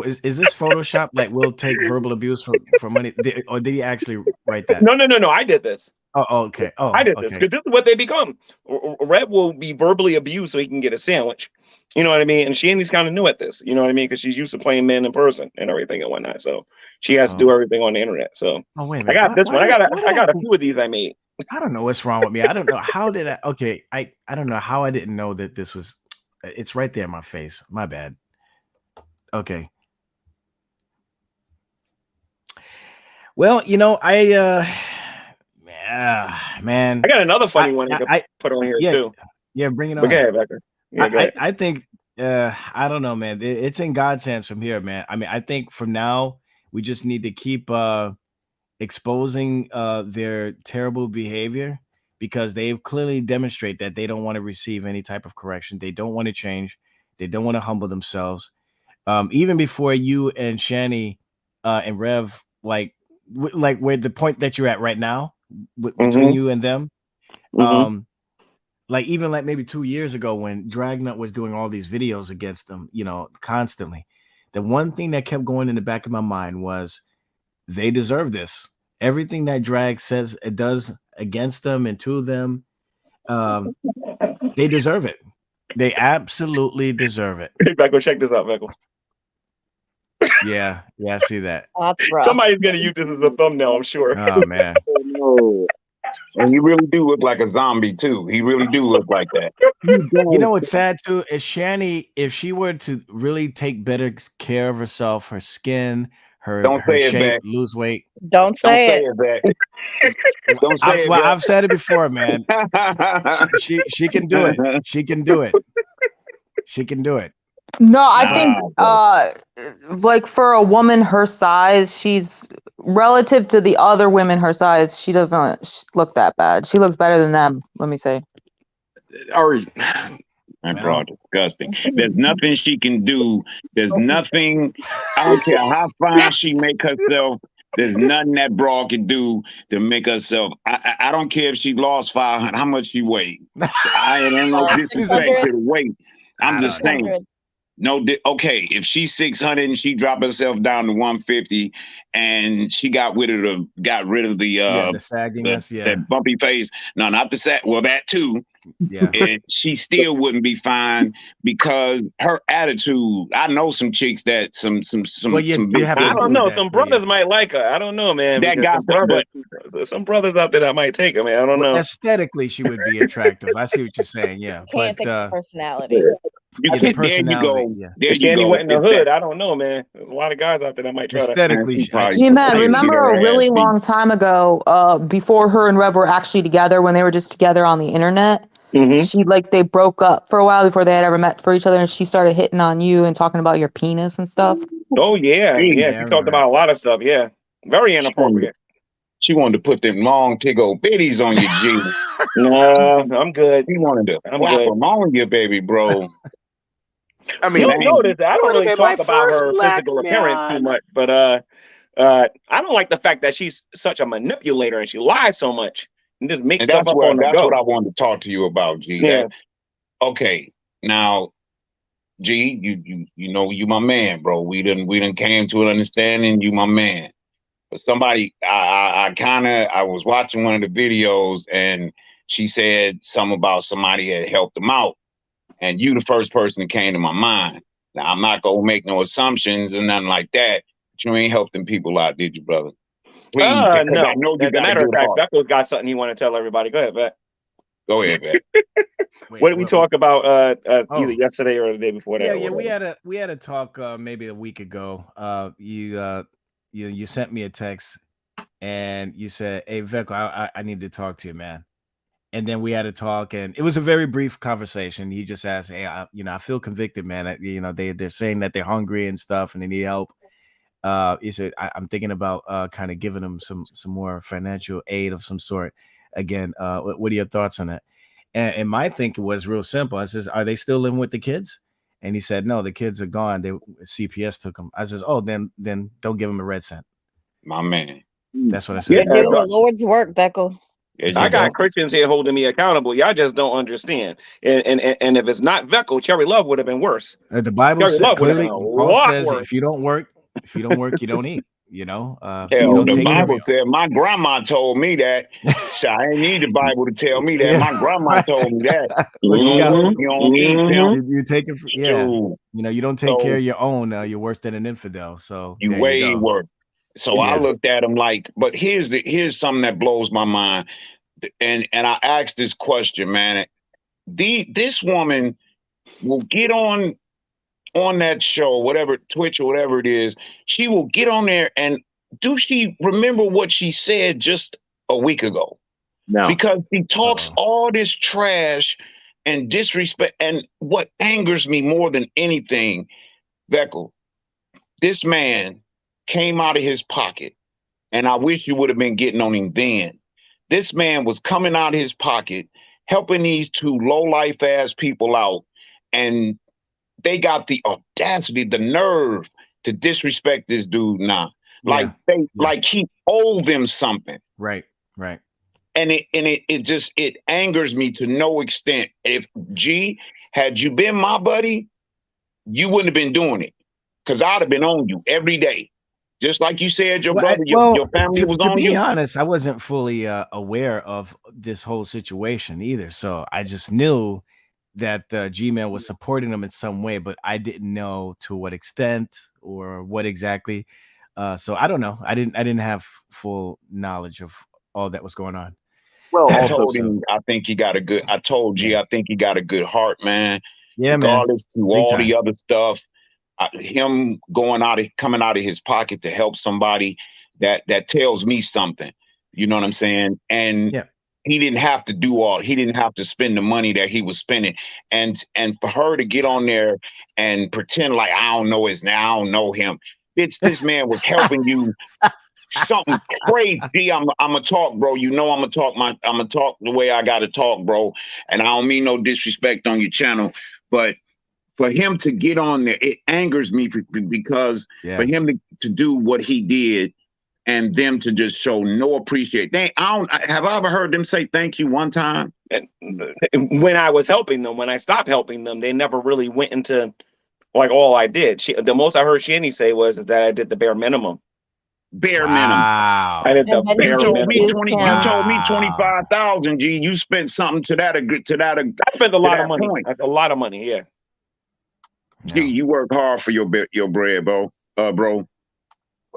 Is this Photoshop? Like, we'll take verbal abuse for money, or did he actually write that? No. I did this. Oh, okay. Oh, I did this okay. because this is what they become. Rev will be verbally abused so he can get a sandwich. You know what I mean? And Shanny's kind of new at this. You know what I mean? Because she's used to playing men in person and everything and whatnot. So she has to do everything on the internet. So wait a I minute. got this one. I got a few of these I made. I don't know what's wrong with me. I don't know how did I. Okay, I don't know how I didn't know that this was. It's right there in my face. My bad. Okay. Well, man. I got another funny one I put on here too. Yeah, bring it on. But go ahead, Becker. Yeah, I think I don't know, man. It's in God's hands from here, man. I mean, I think from now we just need to keep exposing their terrible behavior, because they've clearly demonstrated that they don't want to receive any type of correction. They don't want to change. They don't want to humble themselves. Even before you and Shanny and Rev, like where the point that you're at right now between you and them, like even like maybe 2 years ago when Dragnut was doing all these videos against them, constantly, the one thing that kept going in the back of my mind was they deserve this. Everything that Drag says it does against them and to them, they deserve it. They absolutely deserve it. Hey, Becker, check this out, Becker. Yeah, I see that. That's rough. Somebody's gonna use this as a thumbnail, I'm sure. Oh man. And you really do look like a zombie too. He really do look like that. You know what's sad too is Shanny, if she were to really take better care of herself, her skin, her shape, lose weight. Don't say it. Don't say it. Well, I've said it before, man. She can do it. She can do it. She can do it. No, I think like for a woman her size, she's relative to the other women her size, she doesn't look that bad. She looks better than them, let me say. That bro, disgusting. There's nothing she can do. There's nothing. I don't care how fine she make herself. There's nothing that broad can do to make herself. I don't care if she lost 500. How much she weigh? I ain't no disrespect to the weight. I'm just saying. No, okay. If she's 600 and she dropped herself down to 150, and she got rid of the the sagginess, that bumpy face. No, not the sag. Well, that too. Yeah, and she still wouldn't be fine because her attitude. I know some chicks that some. Well, I don't know. Some brothers might like her. I don't know, man. That got some brothers out there that might take her, man. I don't know. Aesthetically, she would be attractive. I see what you're saying. Yeah, can't think of personality. There you go. There Shanny went in the hood. I don't know, man. There's a lot of guys out there that might try aesthetically. Man, remember a really long time ago, before her and Rev were actually together, when they were just together on the internet. They broke up for a while before they had ever met for each other, and she started hitting on you and talking about your penis and stuff. Oh yeah. She talked about a lot of stuff. Yeah, very inappropriate. She wanted to put them long tiggle bitties on your jeans. No, I'm good. She wanted to flap them on your baby, bro. I mean, you'll notice I don't really talk about her physical appearance too much, but I don't like the fact that she's such a manipulator and she lies so much and just makes stuff up on the go. That's what I wanted to talk to you about, G. Yeah. Okay, now, G, you know you my man, bro. We done came to an understanding. You my man. But somebody, I was watching one of the videos and she said something about somebody had helped them out. And you the first person that came to my mind. Now, I'm not going to make no assumptions and nothing like that. But you ain't helped them people out, did you, brother? Please, no. I know you got matter of fact, Becco's got something he want to tell everybody. Go ahead, Beck. Go ahead, Beck. What did we talk about either yesterday or the day before that? Yeah, we had a talk maybe a week ago. You sent me a text and you said, "Hey, Vecco, I need to talk to you, man." And then we had a talk, and it was a very brief conversation. He just asked, "Hey, I feel convicted, man. They're saying that they're hungry and stuff, and they need help." He said, "I'm thinking about kind of giving them some more financial aid of some sort." Again, what are your thoughts on that? And my thinking was real simple. I says, "Are they still living with the kids?" And he said, "No, the kids are gone. CPS took them." I says, "Oh, then don't give them a red cent." My man. That's what I said. You're doing the Lord's work, Becco. I got Christians here holding me accountable. Y'all just don't understand. And if it's not Vecco, Cherry Love would have been worse. The Bible says clearly, Paul says, if you don't work, you don't eat. You know, Hell, the take care of Bible said, my grandma told me that. So I ain't need the Bible to tell me that. Yeah, My grandma right. told me that. What You you got? don't eat them. You take it. Yeah, So, you don't take care of your own. You're worse than an infidel. So you there you way go. worse. So I Yeah. looked at him like, but here's something that blows my mind. And I asked this question, man. This woman will get on that show, whatever, Twitch or whatever it is. She will get on there, and do she remember what she said just a week ago? No. Because she talks all this trash and disrespect. And what angers me more than anything, Beckel, this man came out of his pocket, and I wish you would have been getting on him then. This man was coming out of his pocket, helping these two low-life ass people out, and they got the audacity, the nerve to disrespect this dude now. Like like he owed them something. Right. And it angers me to no extent. If had you been my buddy, you wouldn't have been doing it. Because I'd have been on you every day. Just like you said, your brother, your family was on you. To be honest, I wasn't fully aware of this whole situation either. So I just knew that G-Man was supporting them in some way, but I didn't know to what extent or what exactly. So I don't know. I didn't have full knowledge of all that was going on. Well, I told him, I think he got a good. I told G, I think he got a good heart, man. Yeah, regardless man. to all the other stuff, him coming out of his pocket to help somebody, that tells me something. You know what I'm saying? And he didn't have to he didn't have to spend the money that he was spending. And for her to get on there and pretend like I don't know him. This man was helping you. Something crazy. I'm gonna talk, bro. You know I'm gonna talk the way I gotta talk, bro. And I don't mean no disrespect on your channel, but for him to get on there, it angers me because for him to do what he did and them to just show no appreciation. Have I ever heard them say thank you one time? When I was helping them, when I stopped helping them, they never really went into like all I did. The most I heard Shanny say was that I did the bare minimum. Bare minimum. I did the bare minimum. You told me 25,000. G. You spent something to that. I spent a lot of money. Point. That's a lot of money. Yeah. G, you work hard for your bread, bro.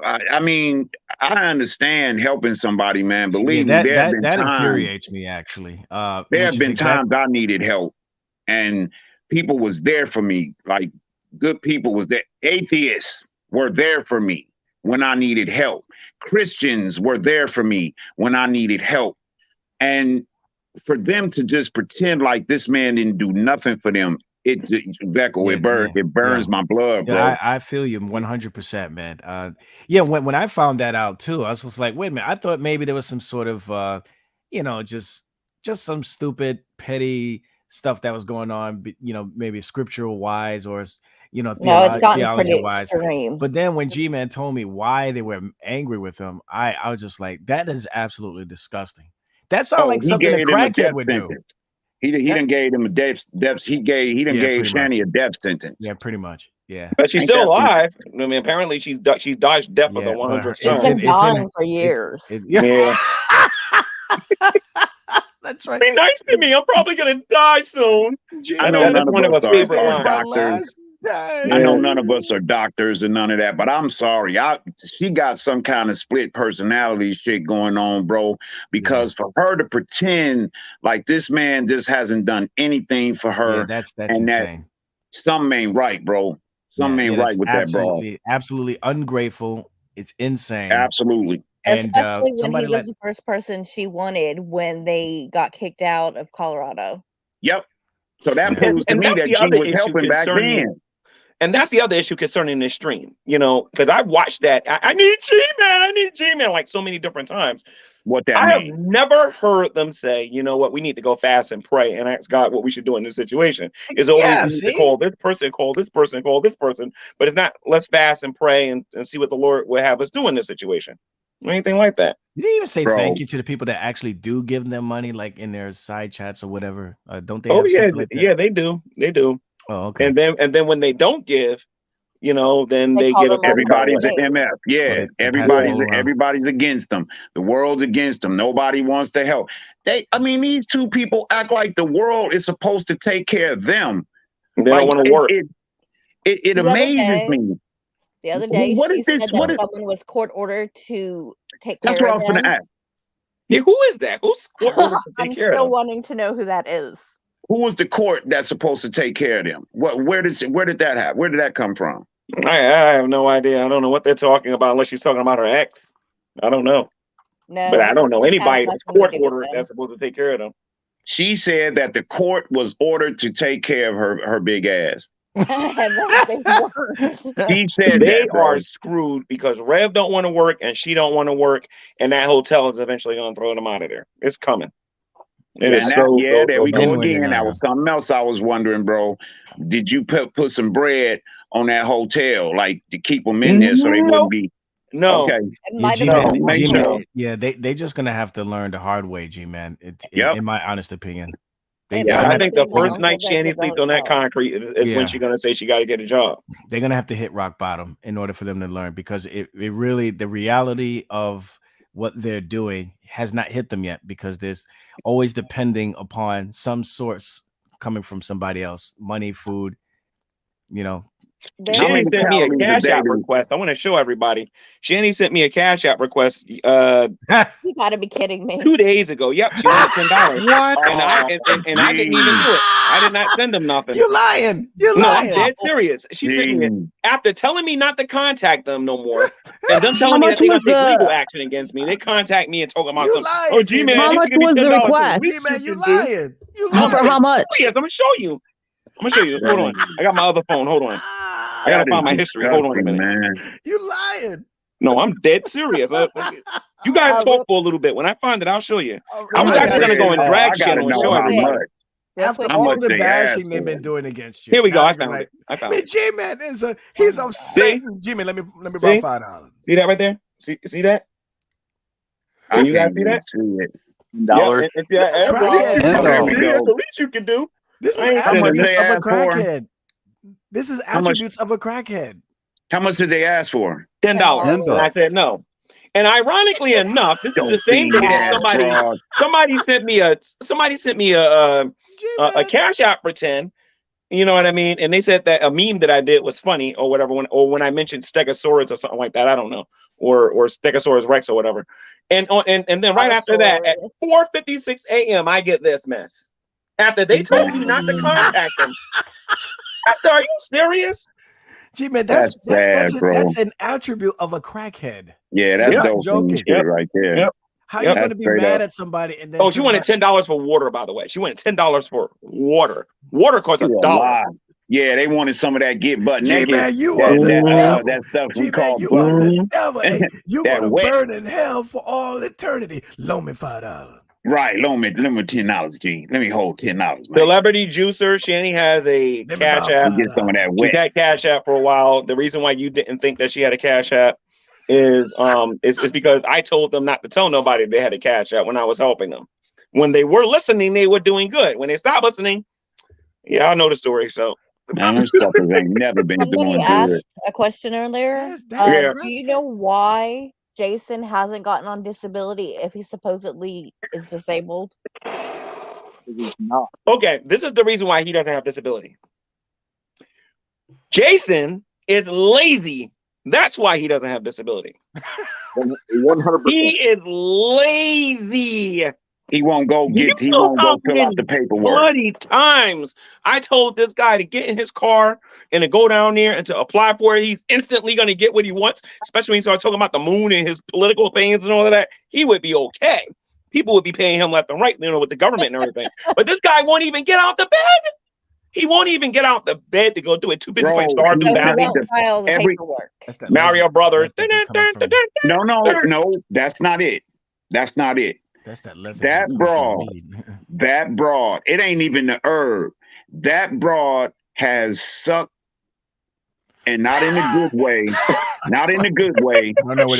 I mean, I understand helping somebody, man. Believe me, that infuriates me actually. There have been times I needed help, and people was there for me. Like good people was there. Atheists were there for me when I needed help. Christians were there for me when I needed help. And for them to just pretend like this man didn't do nothing for them, it burns my blood, bro. I feel you 100%, man. When I found that out too, I was just like, wait a minute, I thought maybe there was some sort of just some stupid petty stuff that was going on, maybe scriptural wise or it's gotten pretty wise. extreme. But then when G-Man told me why they were angry with him, I was just like, that is absolutely disgusting. That sounds like something a crackhead would do. He done gave him a death. He gave Shanny a death sentence. Yeah, pretty much. Yeah, but she's still alive. I mean, apparently she dodged death for the 100th time. It's been dying for years. Yeah. That's right. Be nice to me. I'm probably gonna die soon. I know none of us are doctors. I know none of us are doctors and none of that, but I'm sorry. She got some kind of split personality shit going on, bro. Because for her to pretend like this man just hasn't done anything for her, that's insane. Something ain't right, bro. Something ain't right with that, bro. Absolutely ungrateful. It's insane. Absolutely. Especially when he was the first person she wanted when they got kicked out of Colorado. Yep. So that proves to me that she was helping back then. And that's the other issue concerning this stream, because I watched that. I need G-Man like so many different times. What that I have never heard them say, you know what, we need to go fast and pray and ask God what we should do in this situation. It's always to call this person, call this person, call this person. But it's not, let's fast and pray and see what the Lord will have us do in this situation. Anything like that. You didn't even say thank you to the people that actually do give them money, like in their side chats or whatever. Don't they? Oh yeah, they do. They do. Oh, okay. And then when they don't give, then They they call get a them multiple Everybody's an ways. MF. Yeah, Well, they pass it all around. everybody's against them. The world's against them. Nobody wants to help. These two people act like the world is supposed to take care of them. They don't want to work. It amazes me. The other day, What she is this? said that someone was court ordered to take care That's what I of was going them. to ask. Yeah, who is that? Who's court ordered to take I'm care of still them? wanting to know who that is. Who was the court that's supposed to take care of them? Where did that happen? Where did that come from? I have no idea. I don't know what they're talking about unless she's talking about her ex. I don't know. No, But I don't know this has anybody that's nothing to court do with ordered them. that's supposed to take care of them. She said that the court was ordered to take care of her big ass. And that they weren't. He said They that, bro. are screwed because Rev don't want to work and she don't want to work, and that hotel is eventually going to throw them out of there. It's coming. There we go Anyway, again. That was something else I was wondering, bro. Did you put some bread on that hotel, like to keep them in there so they wouldn't be? No. Okay. Yeah, they just gonna have to learn the hard way, G-Man. In my honest opinion. I think the first night Shanny sleeps on that concrete is when she's gonna say she got to get a job. They're gonna have to hit rock bottom in order for them to learn, because it really, the reality of what they're doing has not hit them yet, because there's always depending upon some source coming from somebody else, money, food, Shanny sent me a Cash App request. I want to show everybody. Shanny sent me a Cash App request. You gotta be kidding me. 2 days ago. Yep, she wanted $10. What? And I didn't even do it. I did not send them nothing. You're lying. No, I'm dead serious. She sent me it after telling me not to contact them no more, and them telling me that they're gonna take legal action against me. They contact me and talk about something. Oh, G-Man, how much was the request? G-Man, you lying. For how much? Yes, I'm gonna show you. Hold on. I got my other phone. Hold on. I gotta find my history. Hold on a minute. Man. You lying. No, I'm dead serious. You guys talk for a little bit. When I find it, I'll show you. I'm actually gonna go and drag channel and show everybody. After all the bashing they've been doing against you. Here we go. I found it. Man, G-Man he's of Satan. G-Man, let me borrow $5. See that right there? See that? Can you guys see that? $10. That's the least you can do. This is attributes of a crackhead. This is attributes of a crackhead. How much did they ask for? $10. And I said no. And ironically enough, this is the same day that somebody sent me a Cash App for 10. You know what I mean? And they said that a meme that I did was funny or whatever, when I mentioned Stegosaurus or something like that. I don't know, or Stegosaurus Rex or whatever. And then right after that, at 4:56 a.m., I get this mess. After they told me not to contact them, I said, "Are you serious?" G-Man, that's an attribute of a crackhead. Yeah, that's dope joking right there. Yep. How you gonna be mad at somebody and then? Oh, she wanted $10 for water, by the way. She wanted $10 for water. Water costs $1. Yeah, they wanted some of that get butt naked. G-Man, that stuff we call butt. You gonna burn in hell for all eternity. Loan me $5. Right, loan me $10, G. Let me hold $10, man. Celebrity Juicer, Shanny has a Cash App. Get some of that wet. She's had Cash App for a while. The reason why you didn't think that she had a Cash App is because I told them not to tell nobody they had a Cash App when I was helping them. When they were listening, they were doing good. When they stopped listening, yeah, I know the story. So them suckers ain't never been doing asked good. a question earlier. Do you know why Jason hasn't gotten on disability if he supposedly is disabled? He's not. Okay, this is the reason why he doesn't have disability. Jason is lazy. That's why he doesn't have disability. 100%. He is lazy. He won't go fill out the paperwork. Bloody times I told this guy to get in his car and to go down there and to apply for it. He's instantly going to get what he wants, especially when he starts talking about the moon and his political opinions and all of that. He would be okay. People would be paying him left and right, with the government and everything. But this guy won't even get out the bed. He won't even get out the bed to go do it. Too busy playing Stardew Valley. Mario Brothers. No, that's not it. That's not it. That's that broad. It ain't even the herb. That broad has sucked, and not in a good way. Not in a good way.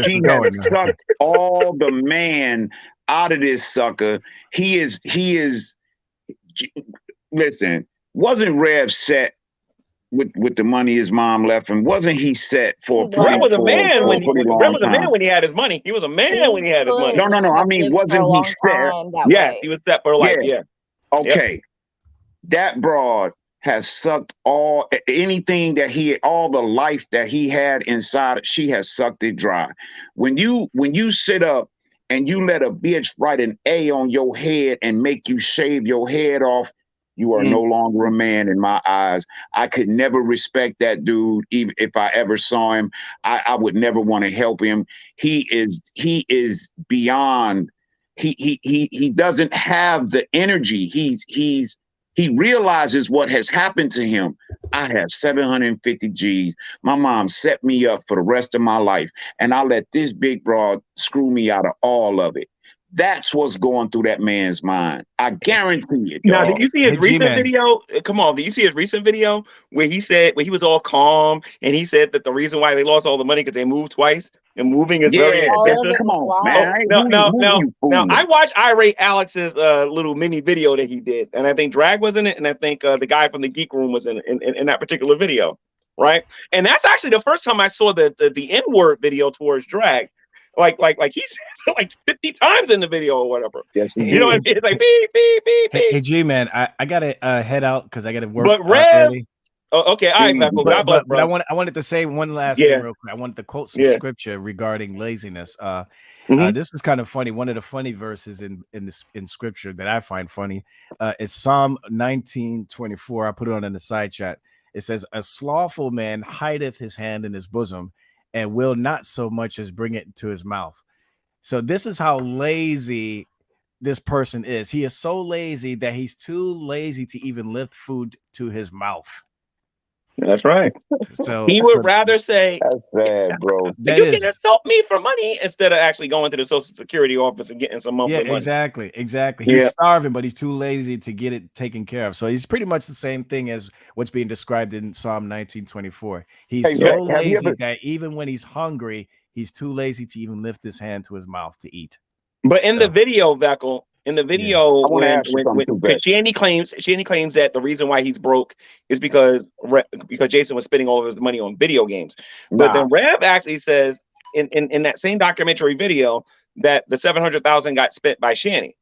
She has sucked all the man out of this sucker. He is. Listen, wasn't Rev set with the money his mom left him. Wasn't he set for a Rev was a man when pretty Rev long was a man time? when he had his money. He was a man when he had his money. No. I mean, wasn't he set? Yes, he was set for life. Yeah. Okay. Yep. That broad has sucked all anything that all the life that he had inside. She has sucked it dry. When you sit up and you let a bitch write an A on your head and make you shave your head off, you are no longer a man in my eyes. I could never respect that dude. Even if I ever saw him, I would never want to help him. He is beyond. He doesn't have the energy. He realizes what has happened to him. I have 750 G's. My mom set me up for the rest of my life, and I let this big broad screw me out of all of it. That's what's going through that man's mind. I guarantee it. Now, did you see his recent video? Come on, did you see his recent video where he was all calm and he said that the reason why they lost all the money because they moved twice and moving is very expensive? Come on, man. Now, I watched Irate Alex's little mini video that he did, and I think Drag was in it, and I think the guy from the Geek Room was in that particular video, right? And that's actually the first time I saw the N-word video towards Drag. Like he says like 50 times in the video or whatever. Yes, you know what I mean? It's like beep, beep, beep, beep. Hey, G man, I gotta head out because I gotta work. But Rev, okay, all right, God bless, but I wanted to say one last thing real quick. I wanted to quote some scripture regarding laziness. This is kind of funny. One of the funny verses in scripture that I find funny is Psalm 19:24. I put it on in the side chat. It says, "A slothful man hideth his hand in his bosom, and will not so much as bring it to his mouth." So this is how lazy this person is. He is so lazy that he's too lazy to even lift food to his mouth. That's right. So he would rather say, "That's sad, bro. You can insult me for money," instead of actually going to the Social Security office and getting some monthly money. Exactly. He's starving, but he's too lazy to get it taken care of. So he's pretty much the same thing as what's being described in Psalm 19:24. He's so lazy that even when he's hungry, he's too lazy to even lift his hand to his mouth to eat. But in the video, Veckel, when Shanny claims that the reason why he's broke is because Jason was spending all of his money on video games. But then Rev actually says in that same documentary video that the $700,000 got spent by Shanny.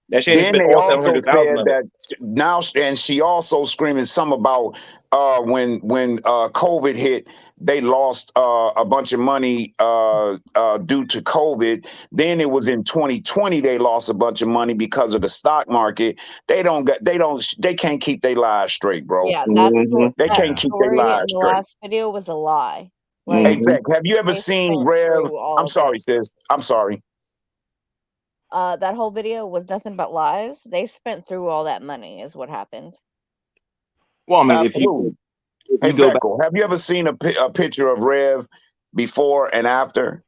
That Shanny spent all $700,000. Now, and she also screaming something about when COVID hit, they lost a bunch of money due to COVID. Then it was in 2020 they lost a bunch of money because of the stock market. They can't keep their lives straight, bro. Yeah, they can't keep their lives straight. The last video was a lie. Exactly. Have you ever seen Rev? I'm sorry, sis. I'm sorry. That whole video was nothing but lies. They spent through all that money, is what happened. Well, I mean, absolutely. Hey, Beckel, have you ever seen a picture of Rev before and after?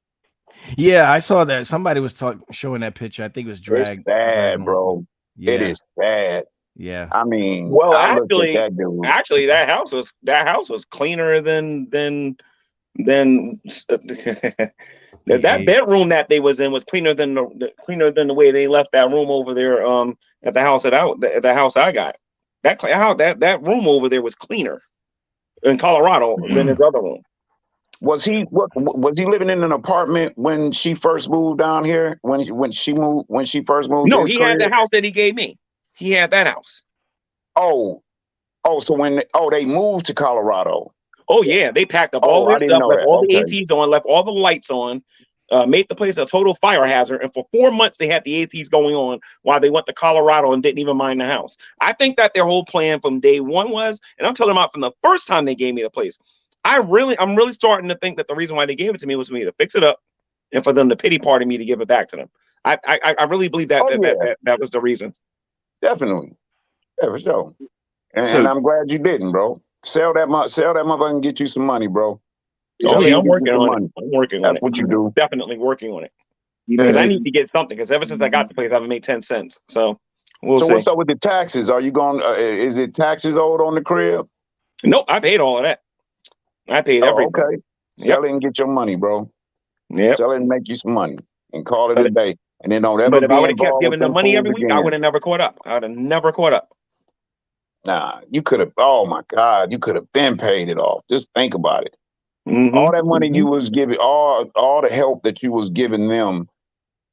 Yeah, I saw that. Somebody was showing that picture. I think it was Drag. It's bad, bro. Yeah. It is sad. Yeah. I mean, well, actually, that house was cleaner than that bedroom that they was in was cleaner than the way they left that room over there at the house I got. That room over there was cleaner in Colorado than his other room. Was he living in an apartment when she first moved down here? When she first moved? No, he had the house that he gave me. He had that house. So when they moved to Colorado. Oh yeah, they packed up all their stuff, left all the ACs on, left all the lights on, made the place a total fire hazard. And for 4 months, they had the ACs going on while they went to Colorado and didn't even mind the house. I think that their whole plan from day one was, and I'm telling them out from the first time they gave me the place, I'm really starting to think that the reason why they gave it to me was for me to fix it up and for them to pity party me to give it back to them. I really believe that was the reason. Definitely. Yeah, for sure. And I'm glad you didn't, bro. Sell that motherfucker and get you some money, bro. I'm working on it. I'm working on it. That's what you do. Definitely working on it. Because I need to get something. Because ever since I got the place, I haven't made 10 cents. So we'll see. What's up with the taxes? Are you going? Is it taxes owed on the crib? Nope, I paid all of that. I paid everything. Okay. Sell it and get your money, bro. Yeah. Sell it and make you some money and call it a day. And then don't ever. But if I would have kept giving them money every week, I would have never caught up. I would have never caught up. Nah, you could have. Oh my God, you could have been paid it off. Just think about it. Mm-hmm. All that money you was giving, all the help that you was giving them,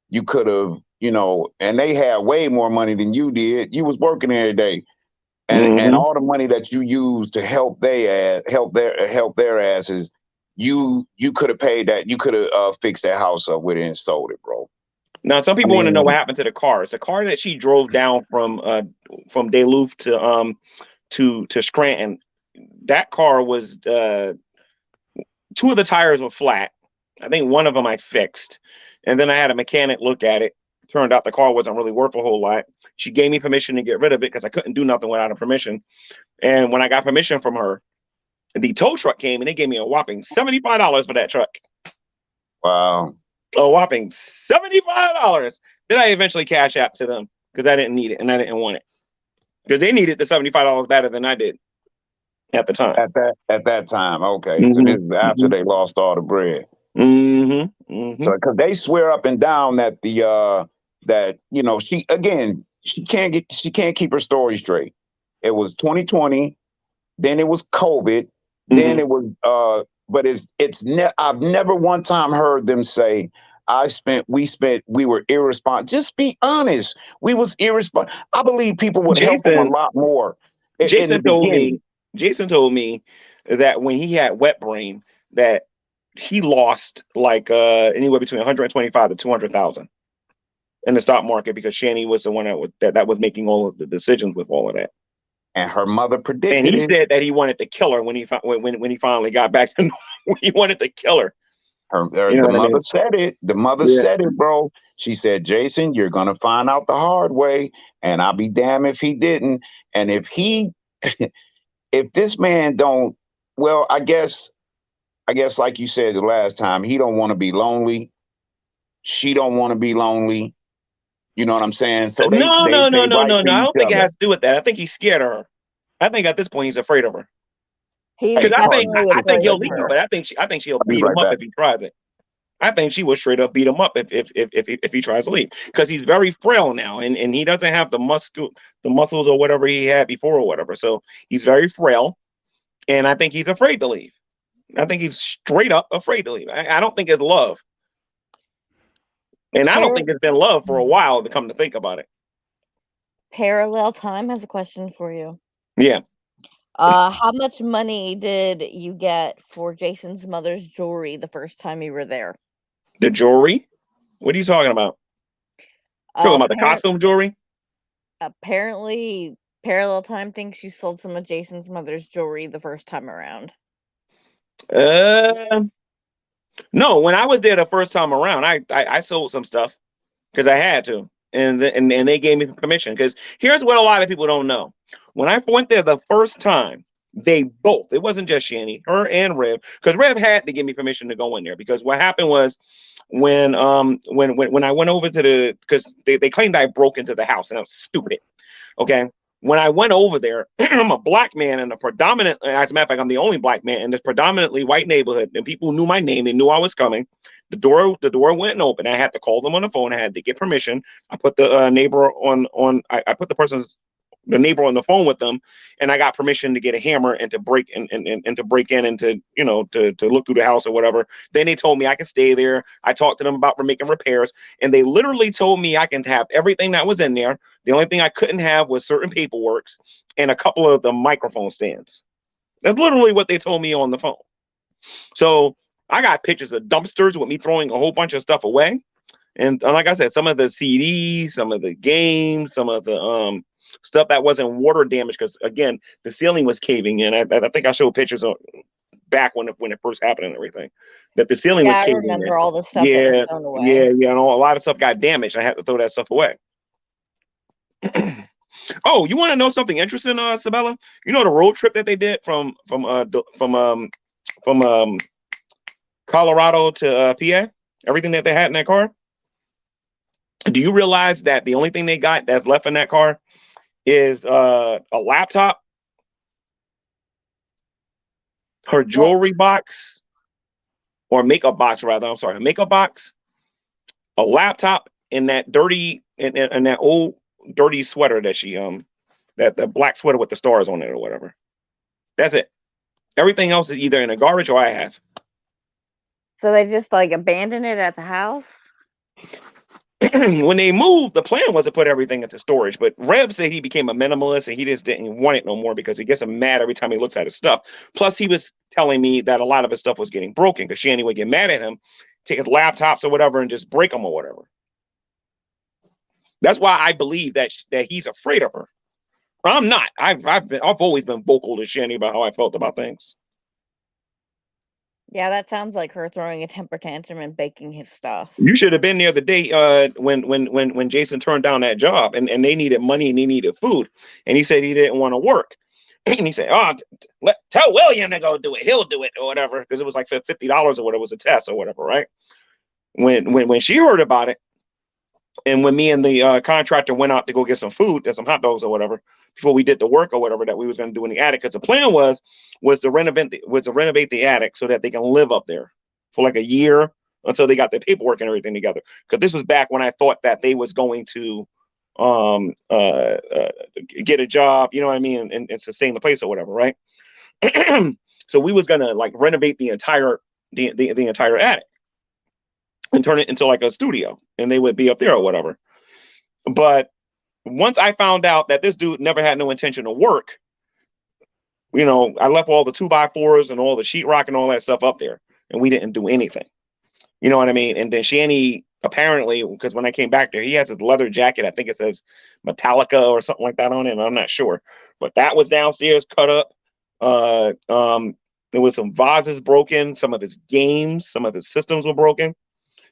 you could have, you know, and they had way more money than you did. You was working every day, and all the money that you used to help their asses, you could have paid that. You could have fixed that house up with it and sold it, bro. Now, some people want to know what happened to the car. It's a car that she drove down from Duluth to Scranton. That car was 2 of the tires were flat. I think one of them I fixed, and then I had a mechanic look at it. Turned out the car wasn't really worth a whole lot. She gave me permission to get rid of it because I couldn't do nothing without her permission. And when I got permission from her, the tow truck came and they gave me a whopping $75 for that truck. Wow. A whopping $75. Then I eventually cash app to them because I didn't need it and I didn't want it. Because they needed the $75 better than I did at the time. At that time, okay. So this is after they lost all the bread. So because they swear up and down that that, you know, she can't keep her story straight. It was 2020, then it was COVID, then it was but I've never one time heard them say we were irresponsible. Just be honest. We was irresponsible. I believe people would help them a lot more. Jason told me that when he had wet brain that he lost like anywhere between 125 to 200,000 in the stock market because Shanny was the one that was making all of the decisions with all of that. And her mother predicted. And he said that he wanted to kill her when he finally got back to normal. He wanted to kill her. The mother said it. The mother said it, bro. She said, Jason, you're gonna find out the hard way, and I'll be damned if he didn't. And if this man don't, well, I guess like you said the last time, he don't want to be lonely. She don't want to be lonely. You know what I'm saying? So no. I don't think it has to do with that. I think he's scared of her. I think at this point he's afraid of her. Because I think he'll leave, but I think she'll beat him up if he tries it. I think she will straight up beat him up if he tries to leave because he's very frail now and he doesn't have the muscles or whatever he had before or whatever. So he's very frail, and I think he's afraid to leave. I think he's straight up afraid to leave. I don't think it's love. And I don't think it's been love for a while to come to think about it. Parallel Time has a question for you. Yeah. How much money did you get for Jason's mother's jewelry the first time you were there? The jewelry? What are you talking about? Talking about the costume jewelry? Apparently, Parallel Time thinks you sold some of Jason's mother's jewelry the first time around. No, when I was there the first time around, I sold some stuff because I had to, and they gave me permission. Because here's what a lot of people don't know: when I went there the first time, it wasn't just Shanny, her and Rev, because Rev had to give me permission to go in there. Because what happened was when I went over to because they claimed I broke into the house, and I was stupid. Okay. When I went over there, I'm a black man in as a matter of fact, I'm the only black man in this predominantly white neighborhood, and people knew my name. They knew I was coming. The door went open. I had to call them on the phone. I had to get permission. I put the neighbor I put the neighbor on the phone with them, and I got permission to get a hammer and to break and to break in and to look through the house or whatever. Then they told me I could stay there. I talked to them about making repairs, and they literally told me I can have everything that was in there. The only thing I couldn't have was certain paperwork and a couple of the microphone stands. That's literally what they told me on the phone. So I got pictures of dumpsters with me throwing a whole bunch of stuff away. And like I said, some of the CDs, some of the games, some of the stuff that wasn't water damaged, because again, the ceiling was caving in. I think I showed pictures of back when it first happened and everything, that the ceiling was caving in. I remember all the stuff that was thrown away. Yeah, and a lot of stuff got damaged. I had to throw that stuff away. Oh, you want to know something interesting, Sabella? You know the road trip that they did from Colorado to PA? Everything that they had in that car? Do you realize that the only thing they got that's left in that car is a laptop, her jewelry box, or makeup box rather. I'm sorry, a makeup box, a laptop, and that dirty and that old dirty sweater that she that black sweater with the stars on it or whatever. That's it. Everything else is either in the garbage or I have. So they just like abandoned it at the house? When they moved, the plan was to put everything into storage, but Rev said he became a minimalist and he just didn't want it no more because he gets him mad every time he looks at his stuff. Plus, he was telling me that a lot of his stuff was getting broken because Shanny would get mad at him, take his laptops or whatever, and just break them or whatever. That's why I believe that he's afraid of her. I'm not. I've always been vocal to Shanny about how I felt about things. Yeah, that sounds like her throwing a temper tantrum and baking his stuff. You should have been there the day when Jason turned down that job and they needed money and they needed food. And he said he didn't want to work. And he said, oh, tell William to go do it. He'll do it or whatever. Because it was like $50 or whatever. It was a test or whatever, right? When she heard about it, and when me and the contractor went out to go get some food and some hot dogs or whatever, before we did the work or whatever that we was going to do in the attic, because the plan was to renovate the attic so that they can live up there for like a year until they got their paperwork and everything together. Because this was back when I thought that they was going to get a job, you know what I mean, and sustain the place or whatever, right? So we was gonna like renovate the entire attic and turn it into like a studio, and they would be up there or whatever. But once I found out that this dude never had no intention to work, you know, I left all the 2x4s and all the sheetrock and all that stuff up there, and we didn't do anything. You know what I mean? And then Shanny, apparently, because when I came back there, he has his leather jacket. I think it says Metallica or something like that on it, and I'm not sure. But that was downstairs cut up. There was some vases broken, some of his games, some of his systems were broken.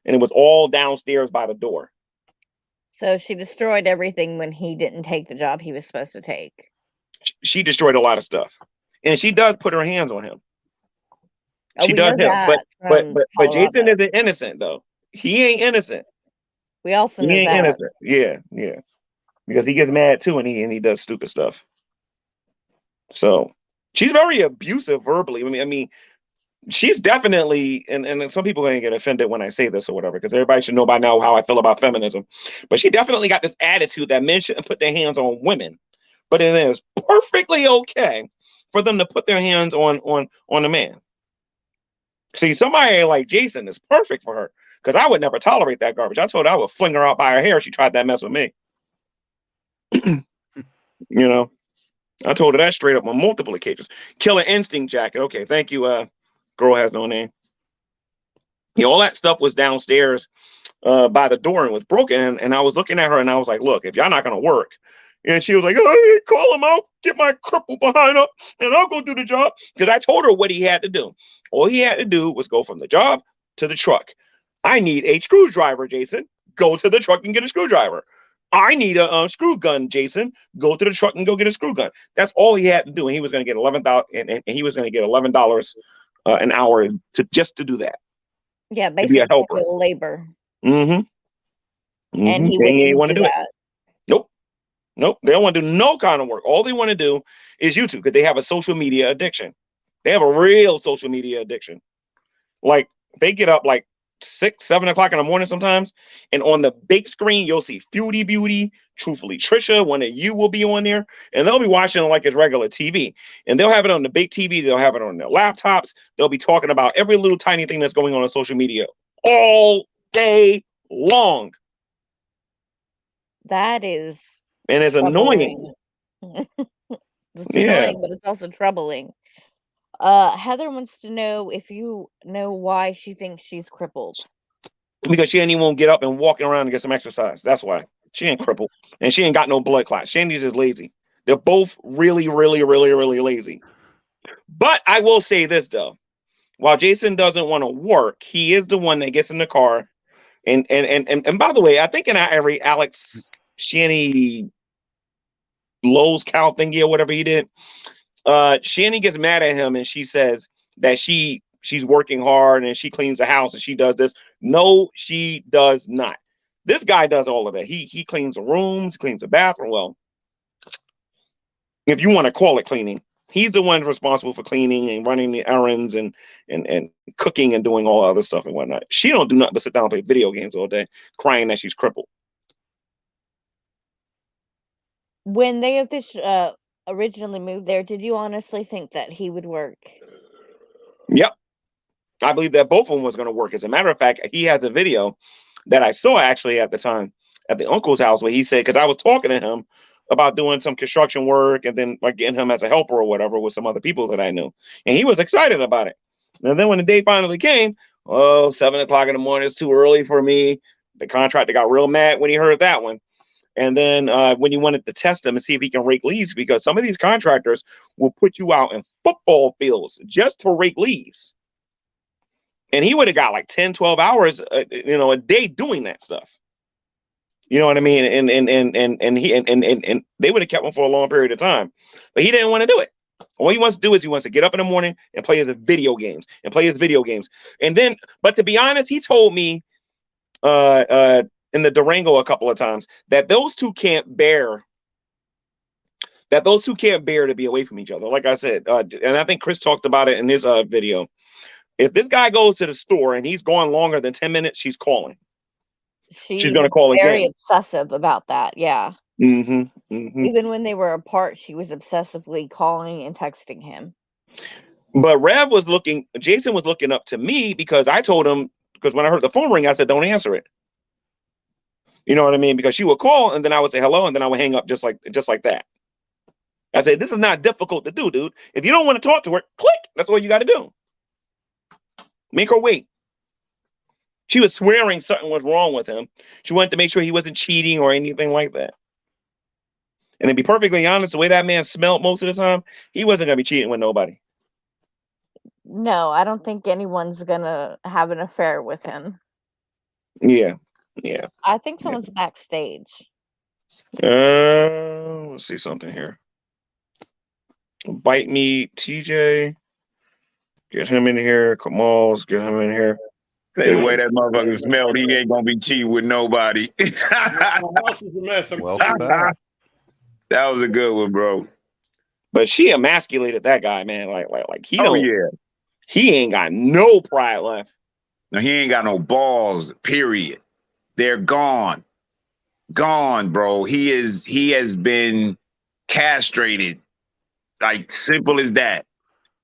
And it was all downstairs by the door. So she destroyed everything when he didn't take the job he was supposed to take. She destroyed a lot of stuff. And she does put her hands on him. Oh, she does him. But Jason isn't innocent, though. He ain't innocent. We also know that. Innocent. Yeah. Because he gets mad, too, and he does stupid stuff. So she's very abusive verbally. I mean, she's definitely, and some people are going to get offended when I say this or whatever, because everybody should know by now how I feel about feminism. But she definitely got this attitude that men shouldn't put their hands on women. But it is perfectly okay for them to put their hands on a man. See, somebody like Jason is perfect for her, because I would never tolerate that garbage. I told her I would fling her out by her hair if she tried that mess with me. You know, I told her that straight up on multiple occasions. Killer Instinct jacket. Okay, thank you, Girl Has No Name. Yeah, all that stuff was downstairs by the door and was broken. And I was looking at her and I was like, look, if y'all not going to work. And she was like, oh, call him out, get my cripple behind up, and I'll go do the job. Because I told her what he had to do. All he had to do was go from the job to the truck. I need a screwdriver, Jason. Go to the truck and get a screwdriver. I need a screw gun, Jason. Go to the truck and go get a screw gun. That's all he had to do. And he was going to get $11, and he was going to get $11 an hour to do that. Yeah, basically a helper. Labor. And he ain't want to do that. It. Nope. They don't want to do no kind of work. All they want to do is YouTube, because they have a social media addiction. They have a real social media addiction. Like, they get up like 6, 7 o'clock in the morning sometimes, and on the big screen you'll see Feudy Beauty, Truthfully Trisha, one of you will be on there, and they'll be watching it like it's regular TV, and they'll have it on the big TV, they'll have it on their laptops, they'll be talking about every little tiny thing that's going on social media all day long. That is, and it's troubling. Annoying. It's annoying, but it's also troubling. Heather wants to know if you know why she thinks she's crippled. Because she ain't even won't get up and walking around and get some exercise. That's why. She ain't crippled. And she ain't got no blood clots. Shandy's just lazy. They're both really, really, really, really lazy. But I will say this, though. While Jason doesn't want to work, he is the one that gets in the car. And by the way, I think in every Alex Shanny Lowe's cow thingy or whatever he did, Shanny gets mad at him and she says that she's working hard and she cleans the house and she does this. No, she does not. This guy does all of that. He cleans the rooms, cleans the bathroom. Well, if you want to call it cleaning, he's the one responsible for cleaning and running the errands and cooking and doing all other stuff and whatnot. She don't do nothing but sit down and play video games all day, crying that she's crippled. When they originally moved there, did you honestly think that he would work? Yep. I believe that both of them was going to work. As a matter of fact, he has a video that I saw actually at the time at the uncle's house where he said, because I was talking to him about doing some construction work and then like getting him as a helper or whatever with some other people that I knew. And he was excited about it. And then when the day finally came, 7 o'clock in the morning is too early for me. The contractor got real mad when he heard that one. And then when you wanted to test him and see if he can rake leaves, because some of these contractors will put you out in football fields just to rake leaves. And he would have got like 10, 12 hours, a day doing that stuff. You know what I mean? And they would have kept him for a long period of time, but he didn't want to do it. All he wants to do is he wants to get up in the morning and play his video games. And then, but to be honest, he told me in the Durango a couple of times that those two can't bear to be away from each other. Like I said, and I think Chris talked about it in his video. If this guy goes to the store and he's gone longer than 10 minutes, she's calling. She's going to call very again. Obsessive about that. Yeah. Even when they were apart, she was obsessively calling and texting him. But Jason was looking up to me because I told him, because when I heard the phone ring, I said, don't answer it. You know what I mean? Because she would call and then I would say hello and then I would hang up just like that. I said, this is not difficult to do, dude. If you don't want to talk to her, click. That's what you got to do. Make her wait. She was swearing something was wrong with him. She wanted to make sure he wasn't cheating or anything like that. And to be perfectly honest, the way that man smelled most of the time, he wasn't going to be cheating with nobody. No, I don't think anyone's going to have an affair with him. Yeah. I think someone's backstage. Let's see something here. Bite me, TJ. Get him in here. Kamal's, get him in here. Say the way that motherfucker smelled, he ain't gonna be cheating with nobody. My house is a mess. Welcome back. That was a good one, bro. But she emasculated that guy, man. Like he don't. Yeah. He ain't got no pride left. No, he ain't got no balls. Period. They're gone, bro. He has been castrated. Like simple as that.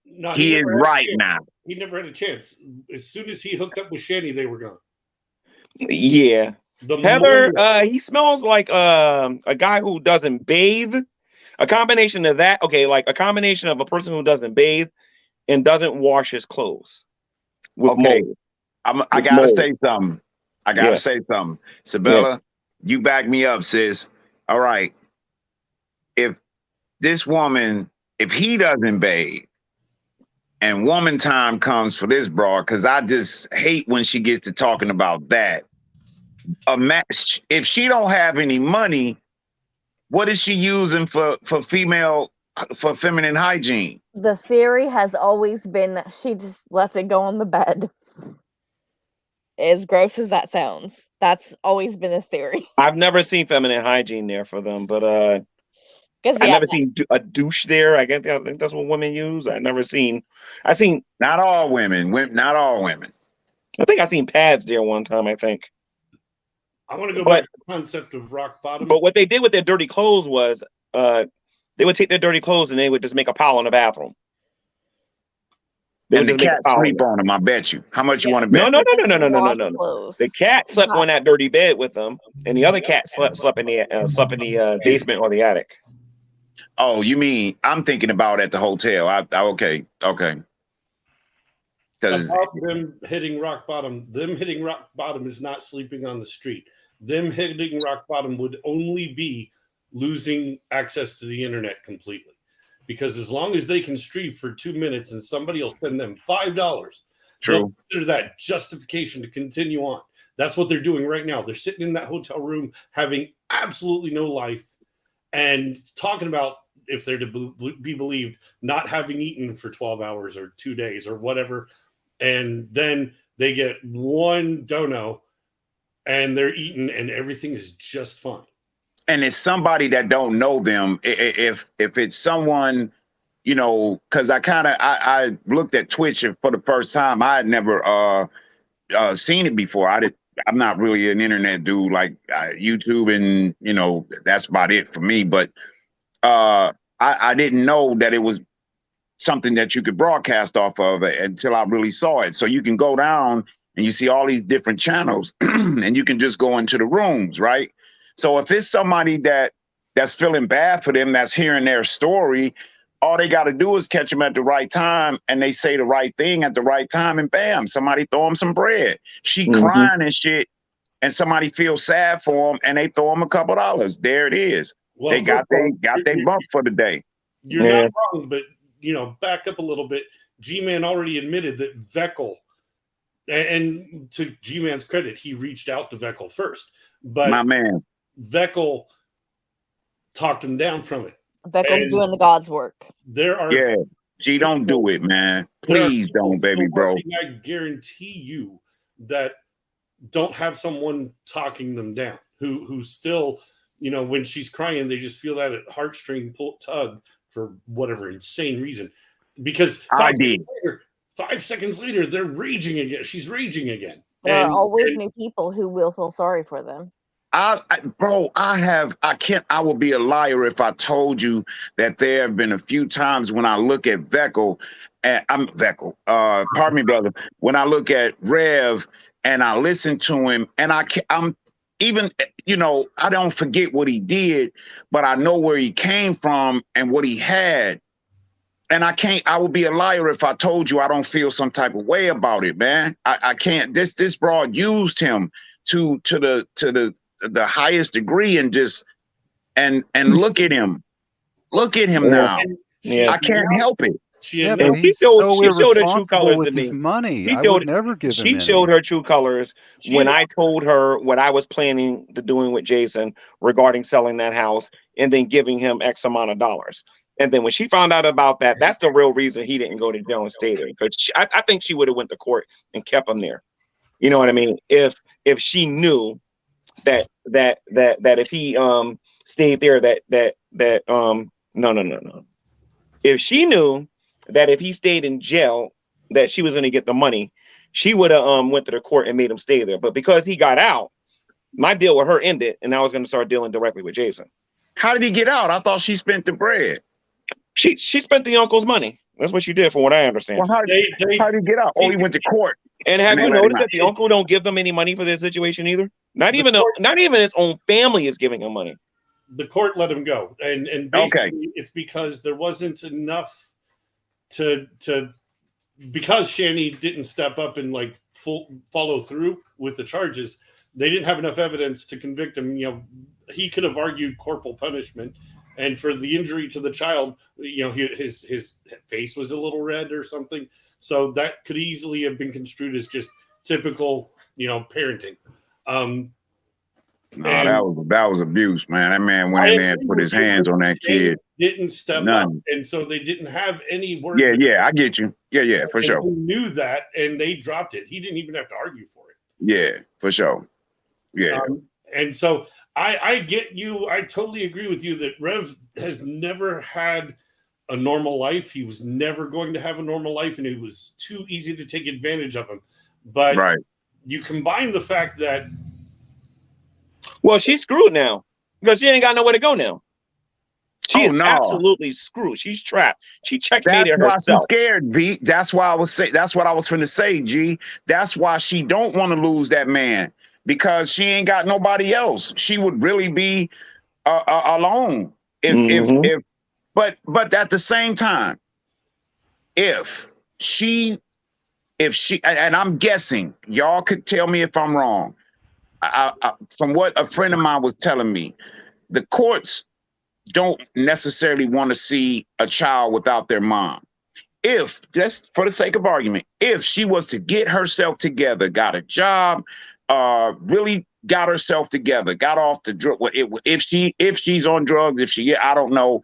No, he is right now. He never had a chance. As soon as he hooked up with Shanny, they were gone. Yeah. Heather, he smells like a guy who doesn't bathe. A combination of that, okay, like a combination of a person who doesn't bathe and doesn't wash his clothes. Okay, I gotta say something. Say something. Sabella, you back me up, sis. All right. If this woman, if he doesn't bathe, and woman time comes for this broad, because I just hate when she gets to talking about that. If she don't have any money, what is she using for feminine hygiene? The theory has always been that she just lets it go on the bed. As gross as that sounds, that's always been a theory. I've never seen feminine hygiene there for them, but I've never seen a douche there. I think that's what women use. I've seen not all women. Not all women. I think I've seen pads there one time. I think. I want to go back to the concept of rock bottom. But what they did with their dirty clothes was they would take their dirty clothes and they would just make a pile in the bathroom. And the cat sleep on them, I bet you. How much you want to bet? No. The cat slept on that dirty bed with them, and the other cat slept in the basement or the attic. Oh, you mean I'm thinking about at the hotel? Okay. About them hitting rock bottom. Them hitting rock bottom is not sleeping on the street. Them hitting rock bottom would only be losing access to the internet completely. Because as long as they can stream for 2 minutes and somebody will send them $5, they'll consider that justification to continue on. That's what they're doing right now. They're sitting in that hotel room having absolutely no life and talking about, if they're to be believed, not having eaten for 12 hours or 2 days or whatever. And then they get one dono and they're eating and everything is just fine. And it's somebody that don't know them. If it's someone, because I looked at Twitch for the first time. I had never seen it before. I I'm not really an internet dude, like YouTube, and that's about it for me. But I didn't know that it was something that you could broadcast off of it until I really saw it. So you can go down and you see all these different channels, and you can just go into the rooms, right? So if it's somebody that's feeling bad for them, that's hearing their story, all they got to do is catch them at the right time, and they say the right thing at the right time, and bam, somebody throw them some bread. She crying and shit, and somebody feels sad for them, and they throw them a couple dollars. There it is. Well, they got their bump for the day. You're not wrong, but back up a little bit. G-Man already admitted that Veckel, and to G-Man's credit, he reached out to Veckel first, but my man Veckel talked him down from it. Veckel's doing the God's work. There are G, don't do it, man. Please don't, baby, bro. I guarantee you that don't have someone talking them down. Who still, when she's crying, they just feel that heartstring tug for whatever insane reason. Because 5 seconds later, they're raging again. She's raging again. There are always new people who will feel sorry for them. I would be a liar if I told you that there have been a few times when I look at Veckel, and pardon me, brother, when I look at Rev and I listen to him, and I'm even, I don't forget what he did, but I know where he came from and what he had. And I would be a liar if I told you I don't feel some type of way about it, man. I can't. This broad used him to the highest degree, and just and look at him now. I can't help it. She showed her true colors with his money. I would never give him. She showed her true colors when I told her what I was planning to doing with Jason regarding selling that house and then giving him X amount of dollars. And then when she found out about that, that's the real reason he didn't go to jail and stay there. Because I think she would have went to court and kept him there. You know what I mean? If she knew that if he stayed there, no. If she knew that if he stayed in jail, that she was going to get the money, she would have went to the court and made him stay there. But because he got out, my deal with her ended, and I was going to start dealing directly with Jason. How did he get out? I thought she spent the bread. She spent the uncle's money. That's what she did, from what I understand. Well, how did he get out? Oh, he went to court. And have you noticed that the uncle don't give them any money for this situation either? Not even his own family is giving him money. The court let him go, and basically it's because there wasn't enough because Shanny didn't step up and follow through with the charges. They didn't have enough evidence to convict him. He could have argued corporal punishment, and for the injury to the child, his face was a little red or something. So that could easily have been construed as just typical, parenting. That was abuse, man. That man went in there and put his hands on that kid. Didn't step up, and so they didn't have any word. Yeah, I get you. Yeah, for sure. He knew that, and they dropped it. He didn't even have to argue for it. Yeah, for sure. Yeah. And so I get you. I totally agree with you that Rev has never had a normal life. He was never going to have a normal life, and it was too easy to take advantage of him. But you combine the fact that, well, she's screwed now because she ain't got nowhere to go now. She is absolutely screwed. She's trapped. She checkmated herself. That's why she's scared, V. That's why I was saying. That's what I was finna say, G. That's why she don't want to lose that man, because she ain't got nobody else. She would really be alone but at the same time, if she, and I'm guessing, y'all could tell me if I'm wrong. From what a friend of mine was telling me, the courts don't necessarily want to see a child without their mom. If, just for the sake of argument, if she was to get herself together, got a job, really got herself together, got off the drug, if she's on drugs, I don't know.